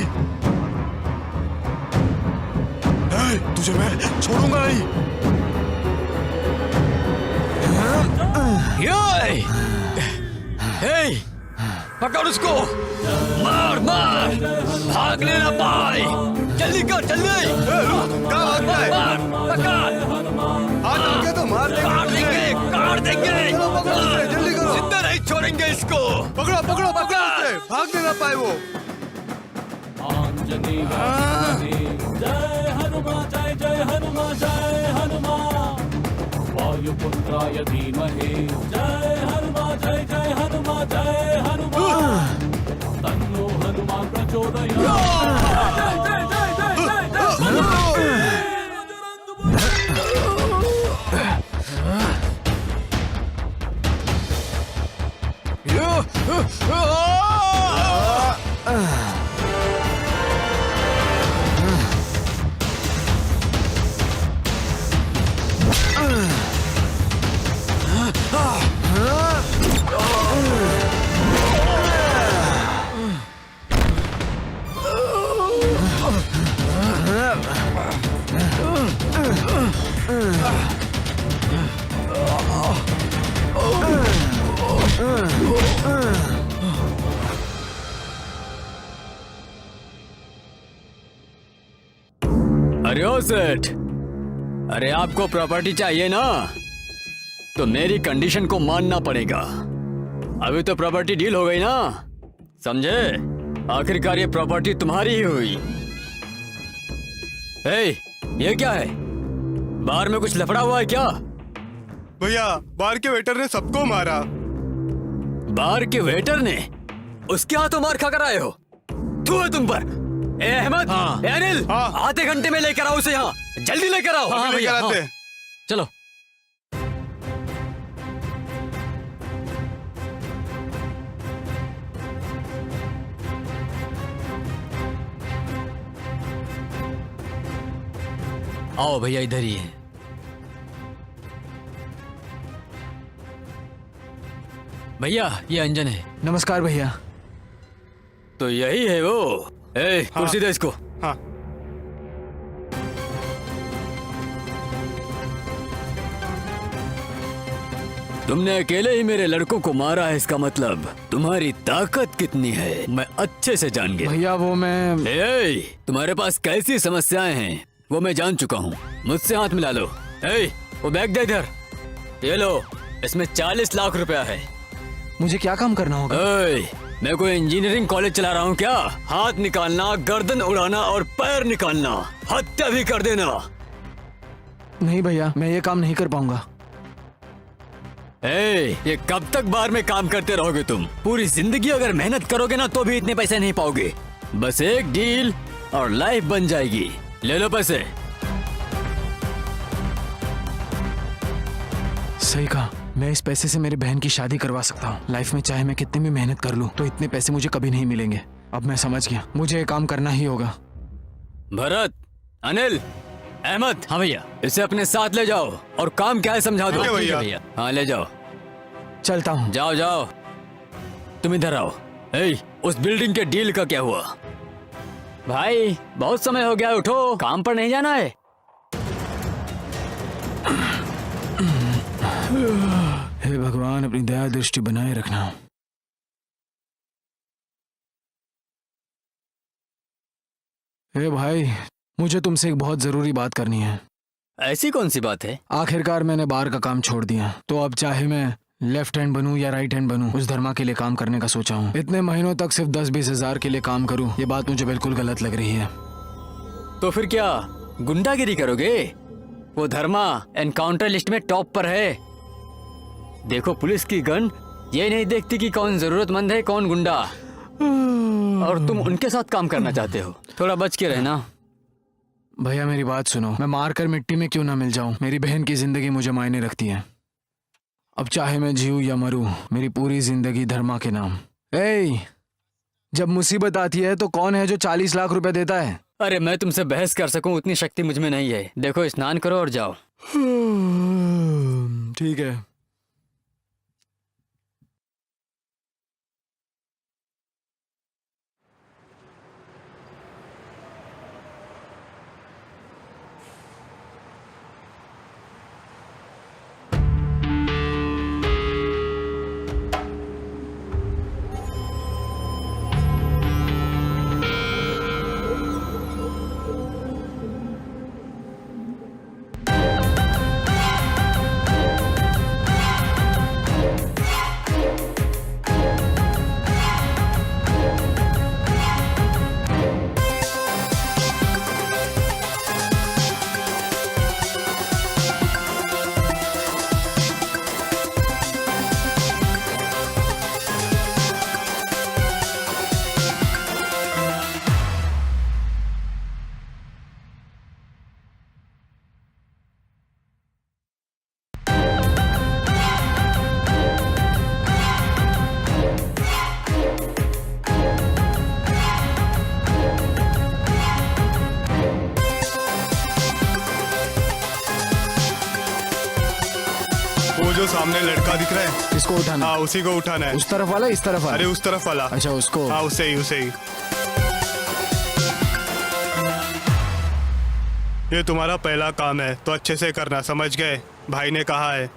तुझे मैं छोड़ूंगा नहीं। पकड़ उसको, मार मार, भागने ना पाए। जल्दी कर, जल्दी। क्या भागना है? पकड़, हाथ आगे तो मार देंगे। काट देंगे, काट देंगे। चलो पकड़ो उसे, जल्दी करो। जिंदा नहीं छोड़ेंगे इसको। पकड़ो पकड़ो पकड़ो उसे, भागने ना पाए वो। वायुपुत्राय धीमहि जय हनुमान जय जय हनुमान जय हनुमान तन्नो हनुमान अरे ओ सेठ, अरे आपको प्रॉपर्टी चाहिए ना, तो मेरी कंडीशन को मानना पड़ेगा। अभी तो प्रॉपर्टी डील हो गई ना, समझे? आखिरकार ये प्रॉपर्टी तुम्हारी ही हुई। ये क्या है? बाहर में कुछ लफड़ा हुआ है क्या? भैया बाहर के वेटर ने सबको मारा। बाहर के वेटर ने? उसके हाथों मार खा कर आए हो? तू है तुम पर। ए अहमद, ए अनिल, आधे घंटे में लेकर आओ उसे यहाँ, जल्दी लेकर आओ। अभी लेकर आते हैं। चलो। आओ भैया इधर ही है। भैया ये अंजन है। नमस्कार भैया। तो यही है वो। कुर्सी दे इसको। हाँ। तुमने अकेले ही मेरे लड़कों को मारा है, इसका मतलब तुम्हारी ताकत कितनी है मैं अच्छे से जान गया। भैया वो मैं तुम्हारे पास कैसी समस्याएं हैं वो मैं जान चुका हूँ। मुझसे हाथ मिला लो। वो बैग दे इधर। ये लो, इसमें 40 लाख रुपया है। मुझे क्या काम करना होगा? मैं कोई इंजीनियरिंग कॉलेज चला रहा हूँ क्या? हाथ निकालना, गर्दन उड़ाना और पैर निकालना, हत्या भी कर देना। नहीं भैया, मैं ये काम नहीं कर पाऊंगा। ये कब तक बार में काम करते रहोगे तुम? पूरी जिंदगी अगर मेहनत करोगे ना तो भी इतने पैसे नहीं पाओगे। बस एक डील और लाइफ बन जाएगी। ले लो पैसे। सही कहा। मैं इस पैसे से मेरी बहन की शादी करवा सकता हूँ। लाइफ में चाहे मैं कितनी भी मेहनत कर लूँ तो इतने पैसे मुझे कभी नहीं मिलेंगे। अब मैं समझ गया, मुझे ये काम करना ही होगा। भरत, अनिल, अहमद, हाँ भैया, इसे अपने साथ ले जाओ और काम क्या है समझा दो। भैया। हाँ ले जाओ। चलता हूँ। जाओ जाओ। तुम इधर आओ। उस बिल्डिंग के डील का क्या हुआ? भाई बहुत समय हो गया, उठो, काम पर नहीं जाना है? हे भगवान, अपनी दया दृष्टि बनाए रखना। हे भाई, मुझे तुमसे एक बहुत जरूरी बात करनी है। ऐसी कौन सी बात है? आखिरकार मैंने बार का काम छोड़ दिया, तो अब चाहे मैं लेफ्ट हैंड बनूं या राइट हैंड बनूं, उस धर्मा के लिए काम करने का सोचा हूँ। इतने महीनों तक सिर्फ 10-20 हजार के लिए काम करूं, ये बात मुझे बिल्कुल गलत लग रही है। तो फिर क्या गुंडागिरी करोगे? वो धर्मा एनकाउंटर लिस्ट में टॉप पर है। देखो, पुलिस की गन ये नहीं देखती कि कौन जरूरतमंद है कौन गुंडा, और तुम उनके साथ काम करना चाहते हो। थोड़ा बच के रहना। भैया मेरी बात सुनो, मैं मारकर मिट्टी में क्यों ना मिल जाऊं, मेरी बहन की जिंदगी मुझे मायने रखती है। अब चाहे मैं जीऊं या मरूं, मेरी पूरी जिंदगी धर्मा के नाम। जब मुसीबत आती है तो कौन है जो 40 लाख रुपए देता है? अरे मैं तुमसे बहस कर सकूं उतनी शक्ति मुझ में नहीं है। देखो, स्नान करो और जाओ। ठीक है। वो जो सामने लड़का दिख रहा है, इसको उठाना। हाँ उसी को उठाना है। उस तरफ वाला, इस तरफ वाला? अरे उस तरफ वाला। अच्छा, उसको। हाँ उसे ही, उसे ही। ये तुम्हारा पहला काम है तो अच्छे से करना, समझ गए? भाई ने कहा है।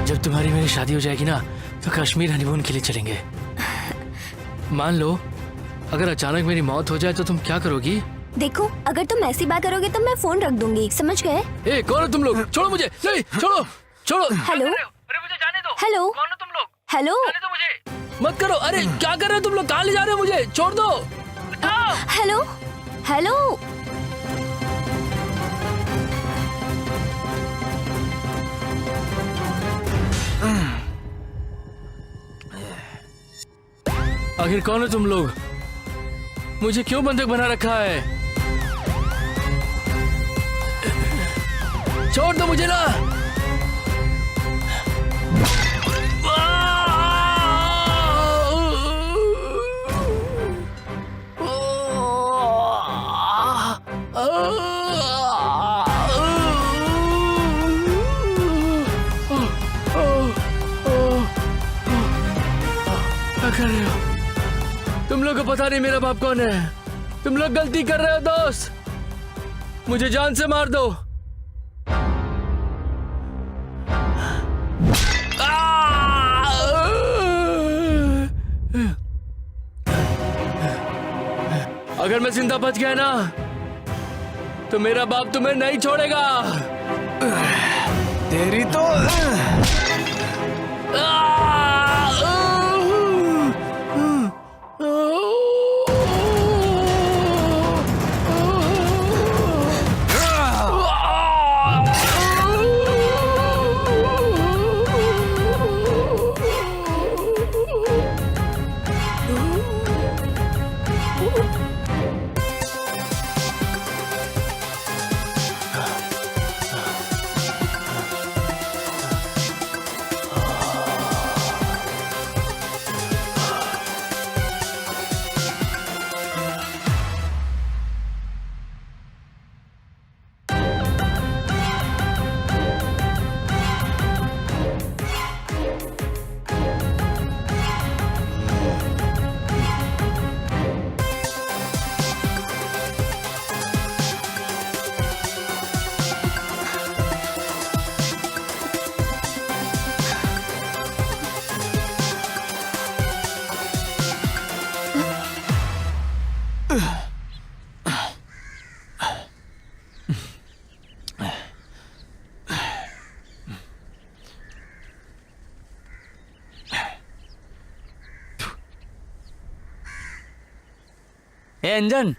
जब तुम्हारी मेरी शादी हो जाएगी ना तो कश्मीर हनीमून के लिए चलेंगे। मान लो अगर अचानक मेरी मौत हो जाए तो तुम क्या करोगी? देखो, अगर तुम ऐसी बात करोगे तो मैं फोन रख दूंगी, समझ गए? ए, कौन हो तुम लोग? छोड़ो मुझे। नहीं, छोड़ो छोड़ो। हेलो, अरे मुझे जाने दो। हेलो, कौन हो तुम लोग? हेलो, जाने दो मुझे। मत करो। अरे क्या कर रहे हो तुम लोग? कहाँ ले जा रहे हो मुझे? छोड़ दो। हेलो हेलो, आखिर कौन हो तुम लोग? मुझे क्यों बंधक बना रखा है? छोड़ दो मुझे ना। क्या कर रहे हो तुम लोग को? पता नहीं मेरा बाप कौन है। तुम लोग गलती कर रहे हो दोस्त। मुझे जान से मार दो। अगर मैं जिंदा बच गया ना तो मेरा बाप तुम्हें नहीं छोड़ेगा। तेरी तो ए अंजन,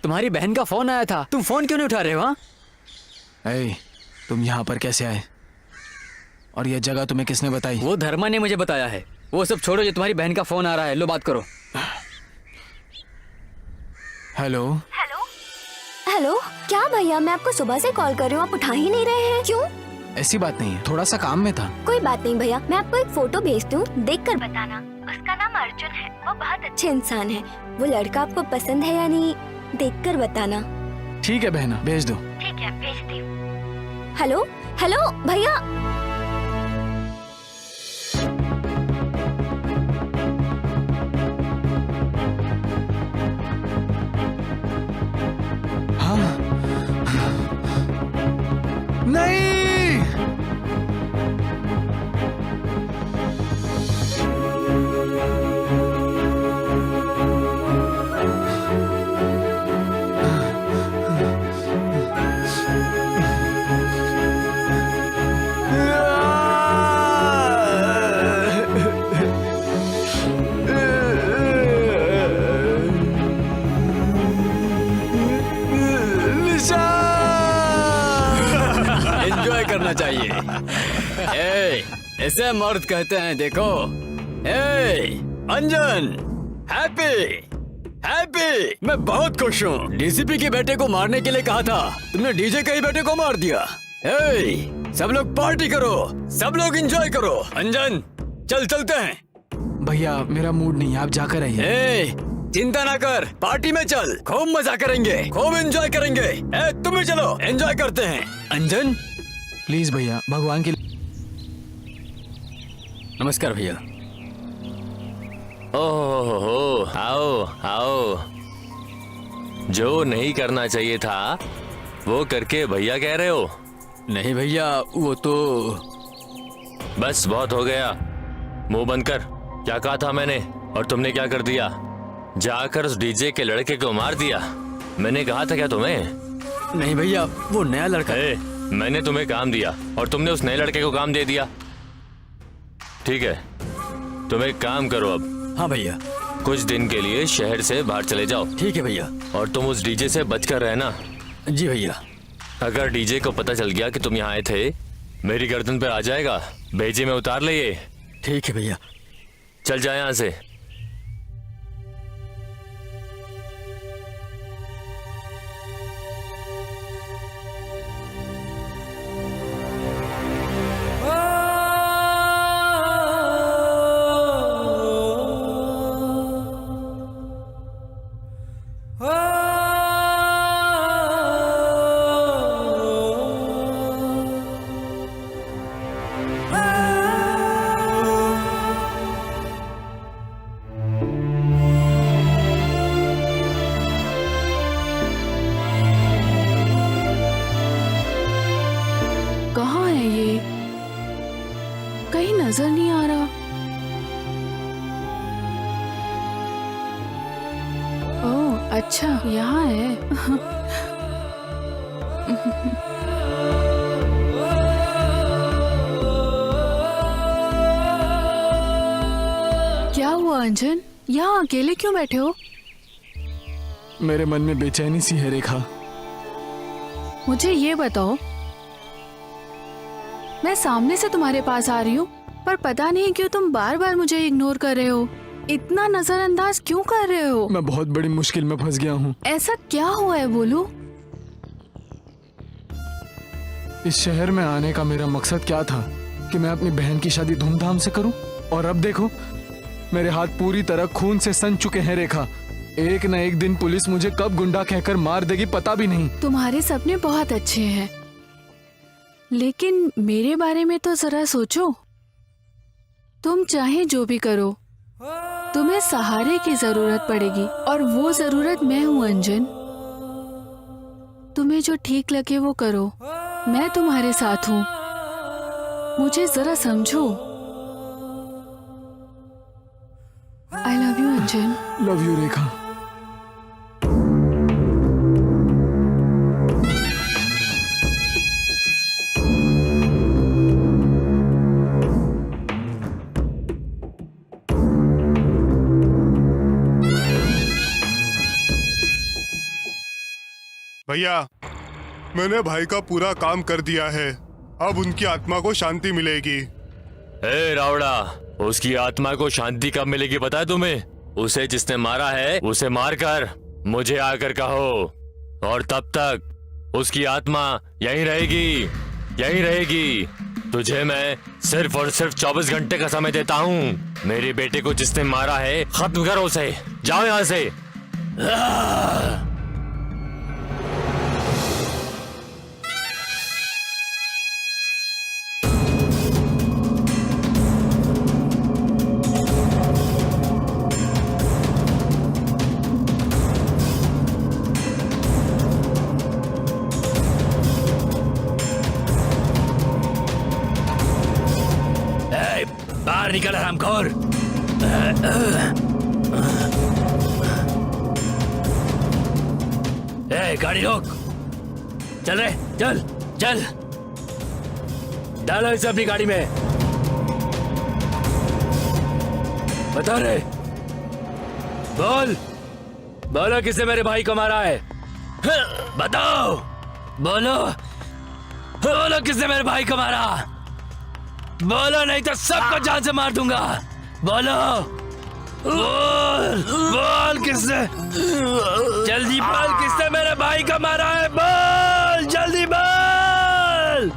तुम्हारी बहन का फोन आया था, तुम फोन क्यों नहीं उठा रहे हो? ऐ, तुम यहाँ पर कैसे आए? और ये जगह तुम्हें किसने बताई? वो धर्मा ने मुझे बताया है। वो सब छोड़ो, ये तुम्हारी बहन का फोन आ रहा है, लो बात करो। हेलो हेलो हेलो, क्या भैया मैं आपको सुबह से कॉल कर रही हूँ, आप उठा ही नहीं रहे हैं, क्यों? ऐसी बात नहीं है, थोड़ा सा काम में था। कोई बात नहीं भैया, मैं आपको एक फोटो भेजती हूँ, देख कर बताना। उसका नाम अर्जुन है, वो बहुत अच्छे इंसान है। वो लड़का आपको पसंद है या नहीं, देख कर बताना। ठीक है बहना, भेज दो। ठीक है, भेजती हूँ। हेलो हेलो भैया, हाँ नहीं, एंजॉय करना चाहिए। ए, ऐसे मर्द कहते हैं, देखो। ए, अंजन, हैप्पी हैप्पी, मैं बहुत खुश हूँ। डीसीपी के बेटे को मारने के लिए कहा था, तुमने डीजे के ही बेटे को मार दिया। ए, सब लोग पार्टी करो, सब लोग एंजॉय करो। अंजन, चल चलते हैं। भैया मेरा मूड नहीं है, आप जाकर आइए। ए, चिंता ना कर, पार्टी में चल, खूब मजा करेंगे, खूब एंजॉय करेंगे। ए, तुम भी चलो, एंजॉय करते हैं। अंजन, प्लीज भैया, भगवान की। नमस्कार भैया। ओहो, आओ आओ। जो नहीं करना चाहिए था वो करके भैया कह रहे हो? नहीं भैया, वो तो बस बहुत हो गया, मुंह बंद कर। क्या कहा था मैंने और तुमने क्या कर दिया? जाकर उस डीजे के लड़के को मार दिया। मैंने कहा था क्या तुम्हें? नहीं भैया, वो नया लड़का। मैंने तुम्हें काम दिया और तुमने उस नए लड़के को काम दे दिया। ठीक है, तुम एक काम करो, अब हाँ भैया। कुछ दिन के लिए शहर से बाहर चले जाओ, ठीक है भैया। और तुम उस डीजे से बचकर रहना। जी भैया। अगर डीजे को पता चल गया कि तुम यहाँ आए थे, मेरी गर्दन पे आ जाएगा, भेजे में उतार ले ये। ठीक है भैया। चल जाए यहाँ से। कहाँ है ये? कहीं नजर नहीं आ रहा। ओह अच्छा, यहाँ है। क्या हुआ अंजन? यहाँ अकेले क्यों बैठे हो? मेरे मन में बेचैनी सी है रेखा। मुझे ये बताओ, मैं सामने से तुम्हारे पास आ रही हूँ, पर पता नहीं क्यों तुम बार बार मुझे इग्नोर कर रहे हो। इतना नजरअंदाज क्यों कर रहे हो? मैं बहुत बड़ी मुश्किल में फंस गया हूँ। ऐसा क्या हुआ है, बोलो। इस शहर में आने का मेरा मकसद क्या था कि मैं अपनी बहन की शादी धूमधाम से करूं, और अब देखो मेरे हाथ पूरी तरह खून से सन चुके हैं रेखा। एक न एक दिन पुलिस मुझे कब गुंडा कहकर मार देगी पता भी नहीं। तुम्हारे सपने बहुत अच्छे हैं, लेकिन मेरे बारे में तो जरा सोचो। तुम चाहे जो भी करो, तुम्हें सहारे की जरूरत पड़ेगी, और वो जरूरत मैं हूँ अंजन। तुम्हें जो ठीक लगे वो करो, मैं तुम्हारे साथ हूँ। मुझे जरा समझो। I love you Anjan. Love you Rekha. भैया, मैंने भाई का पूरा काम कर दिया है। अब उनकी आत्मा को शांति मिलेगी। ए रावड़ा, उसकी आत्मा को शांति कब मिलेगी पता है तुम्हें? उसे जिसने मारा है उसे मारकर मुझे आकर कहो, और तब तक उसकी आत्मा यहीं रहेगी, यहीं रहेगी। तुझे मैं सिर्फ और सिर्फ 24 घंटे का समय देता हूँ। मेरे बेटे को जिसने मारा है खत्म करो उसे। जाओ यहाँ से। बाहर निकल हरामखोर। ए गाड़ी रोक। चल रे, चल चल। डालो इसे अपनी गाड़ी में। बता रे, बोल बोलो किसने मेरे भाई को मारा है? बताओ, बोलो बोलो किसने मेरे भाई को मारा? बोलो नहीं तो सबको जान से मार दूंगा। बोलो, बोल बोल किसने, जल्दी बोल किसने मेरे भाई को मारा है? बोल जल्दी बोल।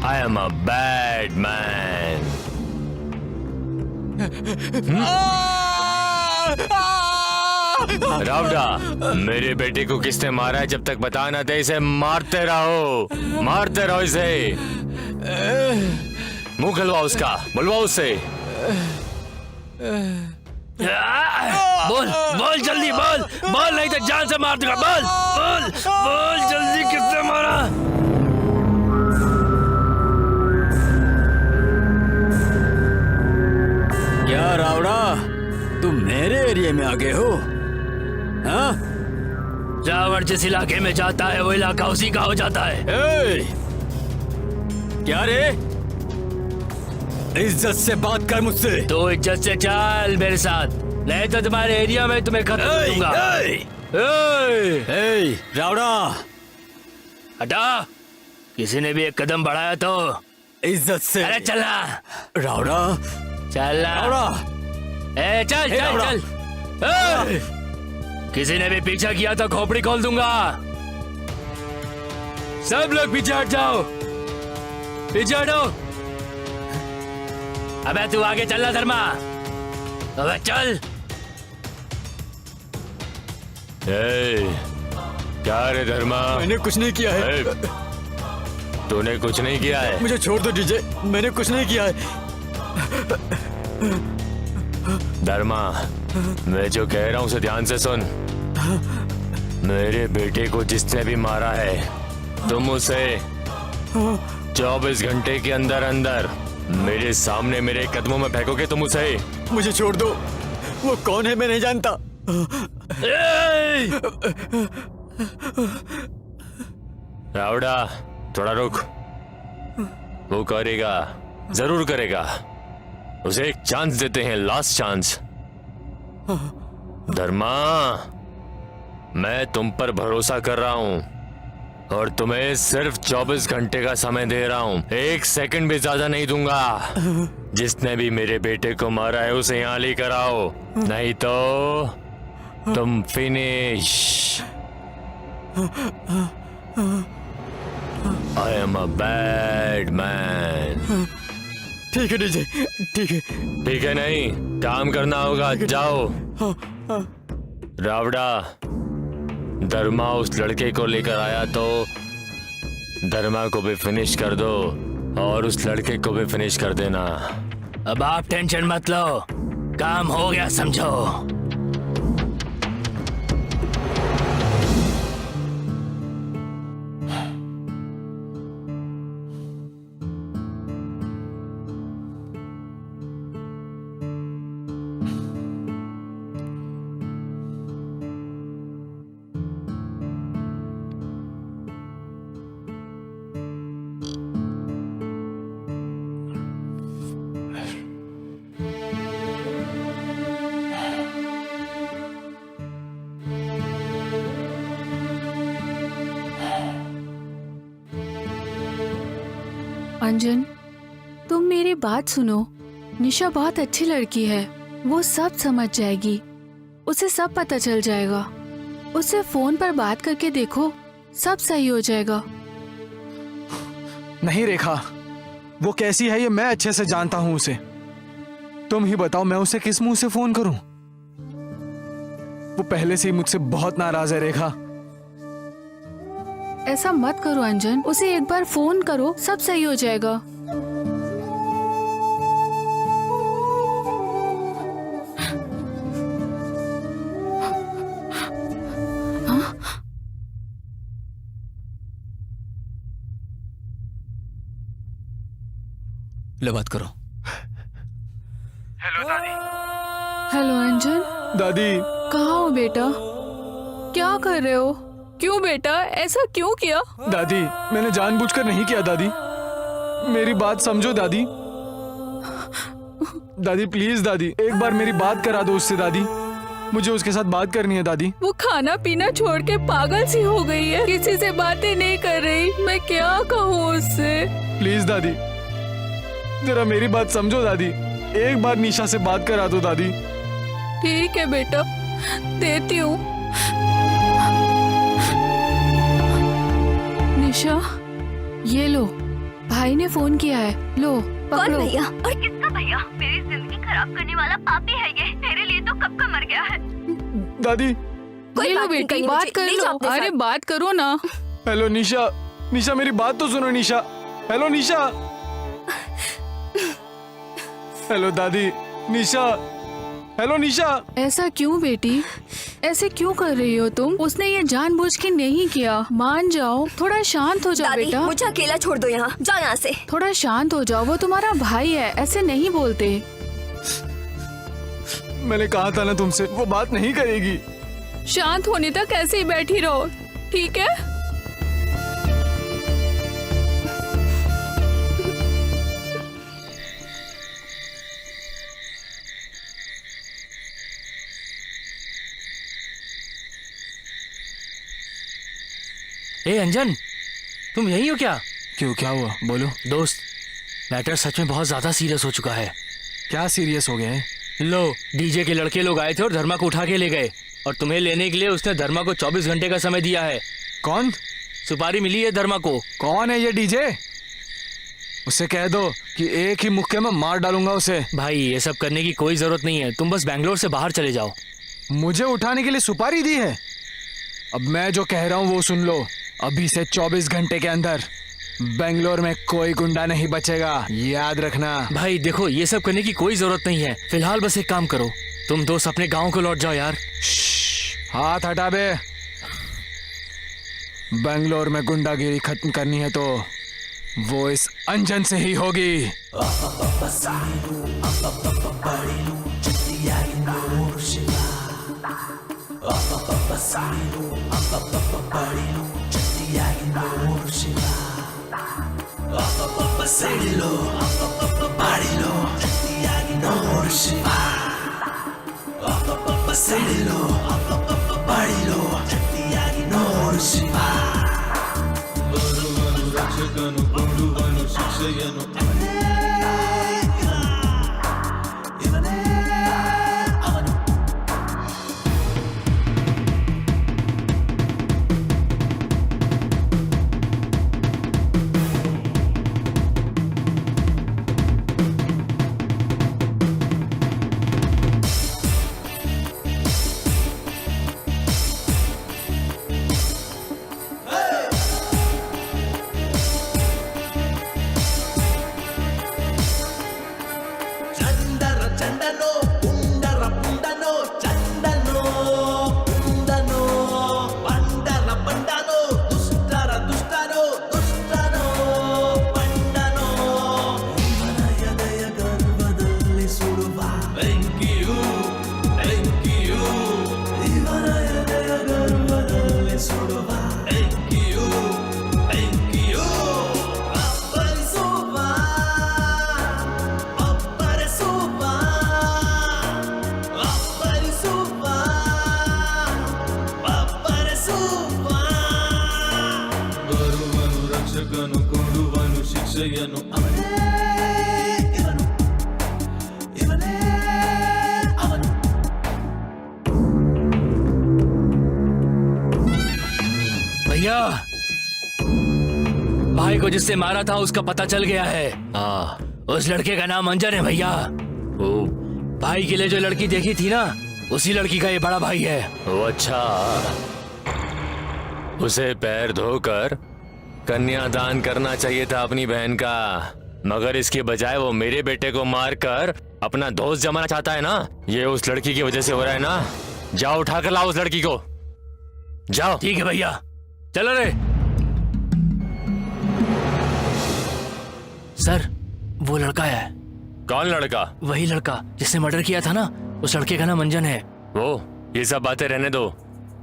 I am a bad man. रावड़ा, मेरे बेटे को किसने मारा है जब तक बता ना दे इसे मारते रहो, मारते रहो इसे। मुंह खुलवाओ उसका, बुलवाओ उससे। बोल बोल जल्दी बोल, बोल नहीं तो जान से मार दूंगा। बोल बोल बोल जल्दी किसने मारा? क्या रावड़ा, तुम मेरे एरिया में आ गए हो? हाँ? रावण जिस इलाके में जाता है वो इलाका उसी का हो जाता है। ए! क्या रे? इज्जत से बात कर मुझसे। तो इज्जत से चल मेरे साथ, नहीं तो तुम्हारे एरिया में तुम्हें खत्म कर दूंगा। रावड़ा, हटा, किसी ने भी एक कदम बढ़ाया तो इज्जत से। अरे चलना, रावड़ा, चलना। रावड़ा, चल चल रावड़ा। चल। किसी ने भी पीछा किया तो खोपड़ी खोल दूंगा। सब लोग पीछे हट जाओ, पीछे हटो। अबे तू आगे चलना धर्मा, अबे चल। क्या रे धर्मा? मैंने कुछ नहीं किया है। तूने कुछ नहीं किया है? मुझे छोड़ दो डीजे, मैंने कुछ नहीं किया है। धर्मा, मैं जो कह रहा हूँ उसे ध्यान से सुन। मेरे बेटे को जिसने भी मारा है तुम उसे 24 घंटे के अंदर अंदर मेरे सामने मेरे कदमों में फेंकोगे तुम उसे। मुझे छोड़ दो, वो कौन है मैं नहीं जानता। रावड़ा थोड़ा रुक, वो करेगा, जरूर करेगा। उसे एक चांस देते हैं, लास्ट चांस। धर्मा, मैं तुम पर भरोसा कर रहा हूं और तुम्हें सिर्फ 24 घंटे का समय दे रहा हूं, 1 सेकंड भी ज्यादा नहीं दूंगा। जिसने भी मेरे बेटे को मारा है उसे यहां लेकर आओ, नहीं तो तुम finish. I am a bad man. ठीक है डीजे, ठीक है। ठीक है नहीं, काम करना होगा, जाओ। रावड़ा, धर्मा उस लड़के को लेकर आया तो धर्मा को भी फिनिश कर दो और उस लड़के को भी फिनिश कर देना। अब आप टेंशन मत लो, काम हो गया समझो। अंजन, तुम मेरी बात सुनो। निशा बहुत अच्छी लड़की है, वो सब समझ जाएगी, उसे सब पता चल जाएगा। उससे फोन पर बात करके देखो, सब सही हो जाएगा। नहीं रेखा, वो कैसी है ये मैं अच्छे से जानता हूं उसे। तुम ही बताओ मैं उसे किस मुंह से फोन करूं? वो पहले से ही मुझसे बहुत नाराज है रेखा। ऐसा मत करो अंजन, उसे एक बार फोन करो, सब सही हो जाएगा। हाँ? ले बात करो। हेलो अंजन। दादी, कहाँ हो बेटा? क्या कर रहे हो? क्यों बेटा, ऐसा क्यों किया? दादी, मैंने जानबूझकर नहीं किया दादी, मेरी बात समझो दादी। दादी प्लीज दादी, एक बार मेरी बात करा दो उससे दादी, मुझे उसके साथ बात करनी है दादी। वो खाना पीना छोड़ के पागल सी हो गई है, किसी से बातें नहीं कर रही, मैं क्या कहूँ उससे? प्लीज दादी, जरा मेरी बात समझो दादी, एक बार निशा से बात करा दो दादी। ठीक है बेटा, देती हूँ। निशा, ये लो, भाई ने फोन किया है, लो कौन पकड़ो। भैया? और किसका भैया? मेरी जिंदगी खराब करने वाला पापी है ये, तेरे लिए तो कब का मर गया है। दादी, कोई ये लो बात नहीं बेटी, करनी बात मुझे, कर ले लो। जाओ अपने अरे साथ। बात करो ना। हेलो निशा, निशा मेरी बात तो सुनो निशा। हेलो निशा। हेलो दादी, निशा। हेलो निशा। ऐसा क्यों बेटी, ऐसे क्यों कर रही हो तुम? उसने ये जानबूझ के नहीं किया, मान जाओ, थोड़ा शांत हो जाओ दादी, बेटा। मुझे अकेला छोड़ दो यहाँ, जाओ यहाँ से। थोड़ा शांत हो जाओ, वो तुम्हारा भाई है, ऐसे नहीं बोलते। मैंने कहा था ना तुमसे, वो बात नहीं करेगी। शांत होने तक ऐसे ही बैठी रहो, ठीक है? ए अंजन, तुम यही हो क्या? क्यों, क्या हुआ? बोलो। दोस्त, मैटर सच में बहुत ज्यादा सीरियस हो चुका है। क्या सीरियस हो गया है? लो, डीजे के लड़के लोग आए थे और धर्मा को उठा के ले गए, और तुम्हें लेने के लिए उसने धर्मा को 24 घंटे का समय दिया है। कौन? सुपारी मिली है धर्मा को। कौन है ये डीजे? उसे कह दो कि एक ही मुक्के में मार डालूंगा उसे। भाई, ये सब करने की कोई जरूरत नहीं है, तुम बस बैंगलोर से बाहर चले जाओ। मुझे उठाने के लिए सुपारी दी है? अब मैं जो कह रहा हूँ वो सुन लो। अभी से 24 घंटे के अंदर बेंगलोर में कोई गुंडा नहीं बचेगा, याद रखना। भाई देखो, ये सब करने की कोई जरूरत नहीं है। फिलहाल बस एक काम करो, तुम दोस्त अपने गांव को लौट जाओ यार। हाथ हटा बे। बेंगलोर में गुंडागिरी खत्म करनी है तो वो इस अंजन से ही होगी। भैया, भाई को जिससे मारा था उसका पता चल गया है। हाँ, उस लड़के का नाम अंजन है भैया। ओ, भाई के लिए जो लड़की देखी थी ना, उसी लड़की का ये बड़ा भाई है। ओ अच्छा, उसे पैर धोकर कन्यादान करना चाहिए था अपनी बहन का, मगर इसके बजाय वो मेरे बेटे को मारकर अपना दोस्त जमाना चाहता है ना। ये उस लड़की की वजह से हो रहा है ना। जाओ, उठा कर लाओ उस लड़की को, जाओ। ठीक है भैया, चलो रे। सर, वो लड़का है। कौन लड़का? वही लड़का जिसने मर्डर किया था ना, उस लड़के का नाम अंजन है। वो, ये सब बातें रहने दो,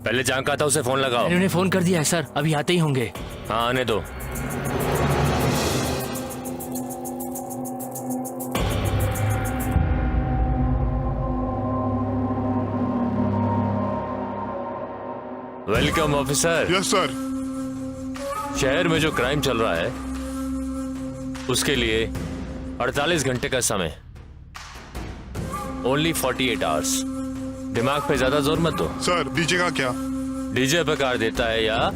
पहले जहाँ का था उसे फोन लगाओ। मैंने उन्हें फोन कर दिया है सर, अभी आते ही होंगे। हाँ, आने दो। Welcome officer. Yes sir. शहर में जो क्राइम चल रहा है उसके लिए 48 घंटे का समय, ओनली 48 आवर्स। दिमाग पे ज्यादा जोर मत दो। सर, डीजे का क्या? डीजे पगार देता है या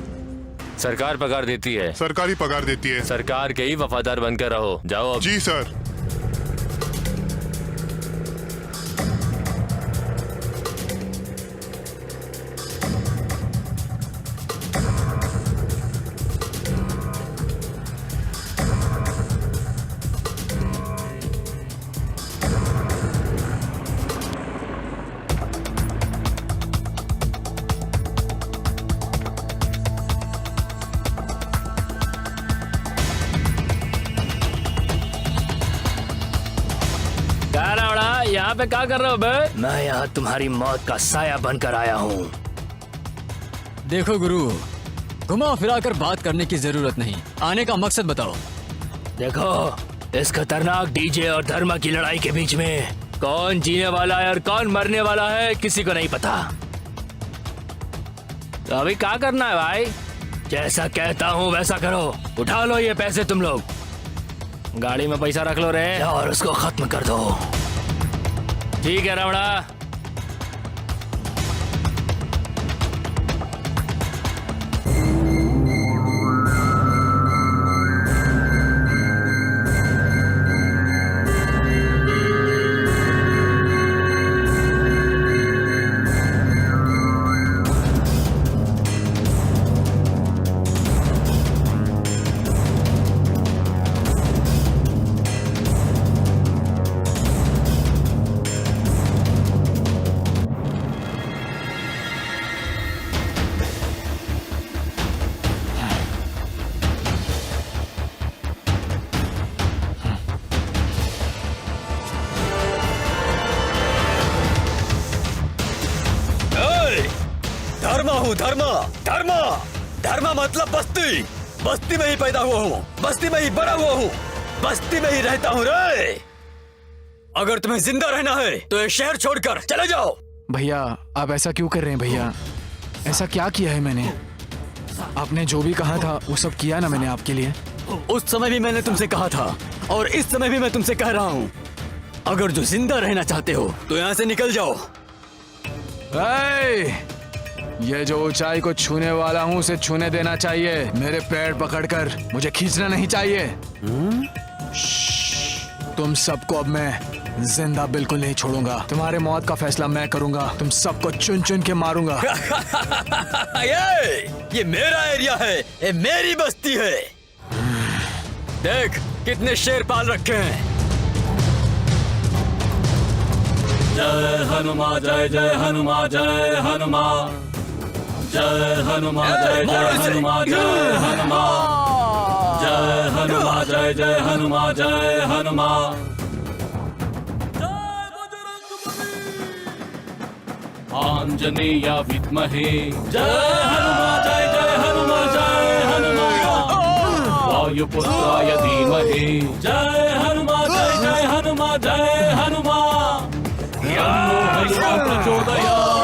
सरकार पगार देती है? सरकारी पगार देती है। सरकार के ही वफादार बनकर रहो। जाओ अब। जी सर। यहाँ पे क्या कर रहे हो बे? मैं यहाँ तुम्हारी मौत का साया बनकर आया हूँ। देखो गुरु, घुमा फिरा कर बात करने की जरूरत नहीं, आने का मकसद बताओ। देखो, इस खतरनाक डीजे और धर्म की लड़ाई के बीच में कौन जीने वाला है और कौन मरने वाला है किसी को नहीं पता। तो अभी क्या करना है भाई? जैसा कहता हूँ वैसा करो। उठा लो ये पैसे तुम लोग, गाड़ी में पैसा रख लो रे और उसको खत्म कर दो। ठीक है रमणा। धर्मा हूँ, धर्मा धर्मा धर्मा मतलब बस्ती। बस्ती में ही पैदा हुआ हूँ, बस्ती में ही बड़ा हुआ हूँ, बस्ती में ही रहता हूँ रे। अगर तुम्हें जिंदा रहना है तो ये शहर छोड़कर चले जाओ। भैया आप ऐसा क्यों कर रहे हैं? भैया ऐसा क्या किया है मैंने? आपने जो भी कहा था वो सब किया ना मैंने आपके लिए। उस समय भी मैंने तुमसे कहा था और इस समय भी मैं तुमसे कह रहा हूँ, अगर जो जिंदा रहना चाहते हो तो यहाँ से निकल जाओ। ये जो ऊंचाई को छूने वाला हूँ उसे छूने देना चाहिए। मेरे पैर पकड़कर मुझे खींचना नहीं चाहिए। तुम सबको अब मैं जिंदा बिल्कुल नहीं छोड़ूंगा। तुम्हारे मौत का फैसला मैं करूंगा। तुम सबको चुन चुन के मारूंगा। ये मेरा एरिया है, ये मेरी बस्ती है। देख कितने शेर पाल रखे हैं। जय हनुमान जय जय हनुमान जय हनुमान जय हनुमान जय जय हनुमान जय हनुमान जय हनुमान जय जय हनुमान जय हनुमान। आंजनेय विद्महे जय हनुमान जय हनुमान वायुपुत्राय धीमहि जय हनुमान जय हनुमान जय हनुमान। तन्नो हनुमान प्रचोदयात्।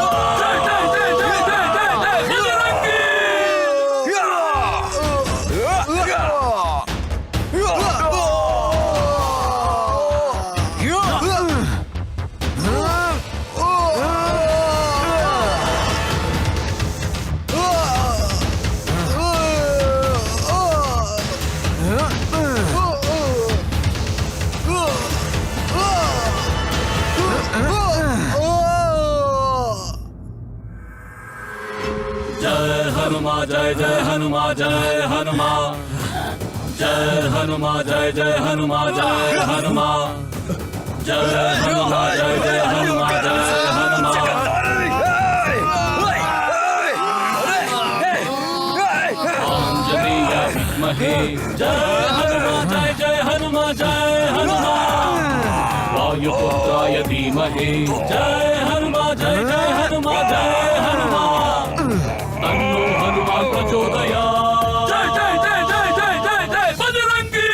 जय जय हनुमान जय हनुमान जय हनुमान जय जय हनुमान जय हनुमान जय हनुमान जय जय हनुमान जय हनुमान। आंजनेय विद्महे जय हनुमान जय जय हनुमान जय हनुमान वायुपुत्राय धीमहि जय हनुमान जय जय हनुमान जय हनुमान। तन्नो हनुमान प्रचोदयात्। जय जय जय जय जय जय जय बजरंगी।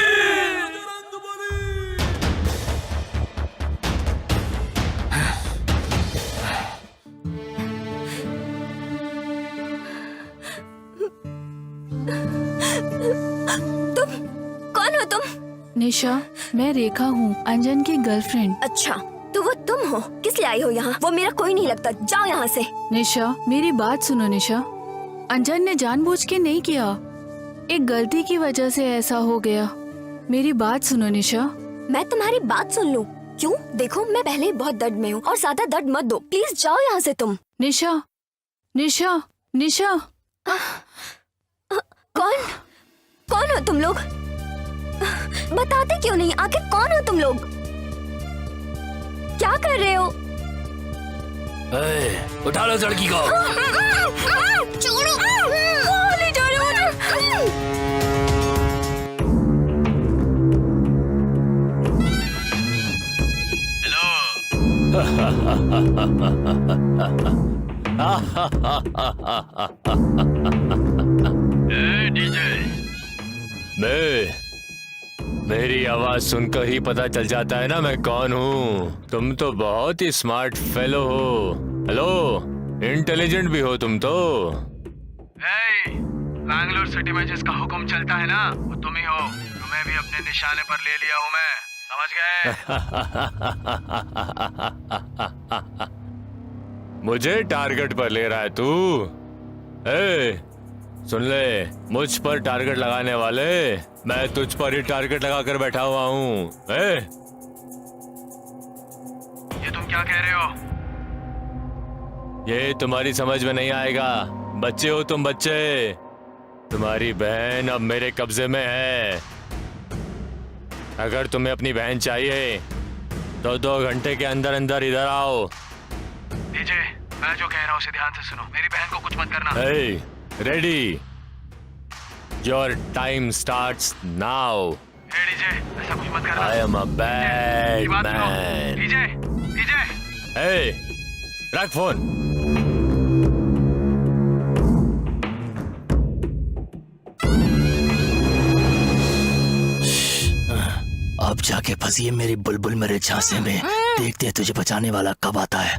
तुम कौन हो? तुम? निशा, मैं रेखा हूँ, अंजन की गर्लफ्रेंड। अच्छा तो वो तुम हो? किस लिए आई हो यहाँ? वो मेरा कोई नहीं लगता, जाओ यहाँ से। निशा मेरी बात सुनो। निशा, अंजन ने जानबूझ के नहीं किया, एक गलती की वजह से ऐसा हो गया। मेरी बात सुनो निशा। मैं तुम्हारी बात सुन लूं? क्यों? देखो मैं पहले ही बहुत दर्द में हूँ और ज्यादा दर्द मत दो, प्लीज जाओ यहाँ से तुम। निशा निशा निशा। कौन कौन हो तुम लोग? बताते क्यों नहीं? आखिर कौन हो तुम लोग? क्या कर रहे हो? उठा लो लड़की को। छोड़ो, ले जा रहे हो। मेरी आवाज सुनकर ही पता चल जाता है ना मैं कौन हूँ। तुम तो बहुत ही स्मार्ट फेलो हो। हेलो, इंटेलिजेंट भी हो तुम तो। बैंगलोर सिटी में जिसका हुक्म चलता है ना वो तुम ही हो। तुम्हें भी अपने निशाने पर ले लिया हूँ मैं, समझ गए? मुझे टारगेट पर ले रहा है तू? सुन ले, मुझ पर टारगेट लगाने वाले, मैं तुझ पर ही टारगेट लगा कर बैठा हुआ हूँ। ये तुम क्या कह रहे हो? ये तुम्हारी समझ में नहीं आएगा। बच्चे हो तुम, बच्चे। तुम्हारी बहन अब मेरे कब्जे में है। अगर तुम्हें अपनी बहन चाहिए तो 2 घंटे के अंदर अंदर इधर आओ। डीजे, मैं जो कह रहा हूँ उसे ध्यान से सुनो। मेरी बहन को कुछ मत करना। Ready? Your time starts now. DJ, ऐसा कुछ मत करना। I am a bad man. DJ, DJ. रख फोन। अब जाके फंसी है मेरी बुलबुल मेरे झांसे में। देखते हैं तुझे बचाने वाला कब आता है।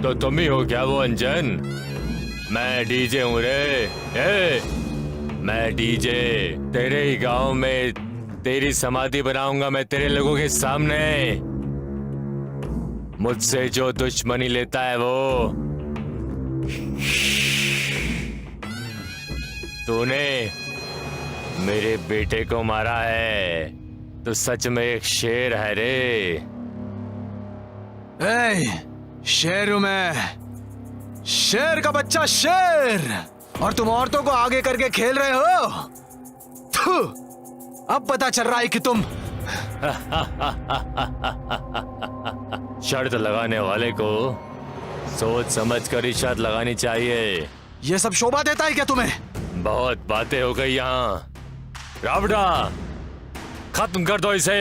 तो तुम ही हो क्या वो अंजन? मैं डीजे हूँ रे। मैं डीजे तेरे ही गांव में तेरी समाधि बनाऊंगा मैं तेरे लोगों के सामने। मुझसे जो दुश्मनी लेता है वो तूने मेरे बेटे को मारा है तो सच में एक शेर है रे। शेर हूं मैं, शेर का बच्चा शेर, और तुम औरतों को आगे करके खेल रहे हो। थू, अब पता चल रहा है कि तुम शर्त लगाने वाले को सोच समझ कर ही शर्त लगानी चाहिए। ये सब शोभा देता है क्या तुम्हें? बहुत बातें हो गई यहाँ। रावड़ा खत्म कर दो इसे।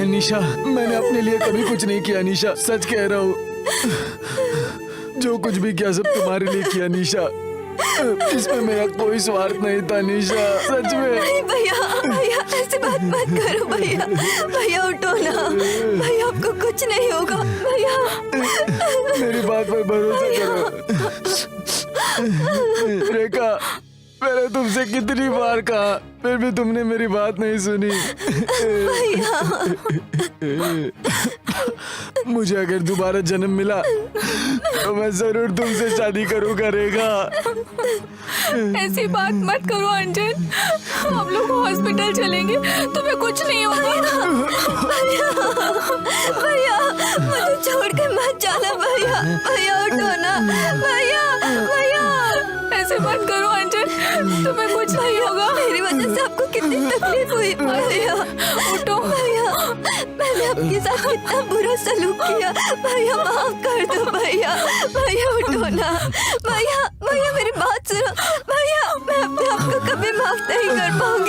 निशा, मैंने अपने लिए कभी कुछ नहीं किया निशा, सच कह रहा हूँ। जो कुछ भी किया सब तुम्हारे लिए किया निशा। इसमें मेरा कोई स्वार्थ नहीं था निशा, सच में। नहीं भैया, भैया ऐसी बात मत करो भैया। भैया उठो ना, भैया आपको कुछ नहीं होगा भैया। मेरी बात पर भरोसा करो। रेखा, मैंने तुमसे कितनी बार कहा, फिर भी तुमने मेरी बात नहीं सुनी। मुझे अगर दोबारा जन्म मिला तो मैं जरूर तुमसे शादी करूंगा रेखा। ऐसी बात मत करो अंजन, हम लोग हॉस्पिटल चलेंगे, तुम्हें कुछ नहीं होगा। भैया मुझे छोड़ के मत जाना भैया। भैया उठो ना भैया। भैया ऐसे मत करो अंजन, तुम्हें कुछ नहीं होगा। मेरी वजह से आपको कितनी तकलीफ हुई भैया। उठो भैया, मैंने आपके साथ कितना बुरा सलूक किया भैया, माफ कर दो भैया। भैया उठो ना भैया। भैया मेरी बात सुनो भैया, मैं अपने आप को कभी माफ नहीं कर पाऊंगा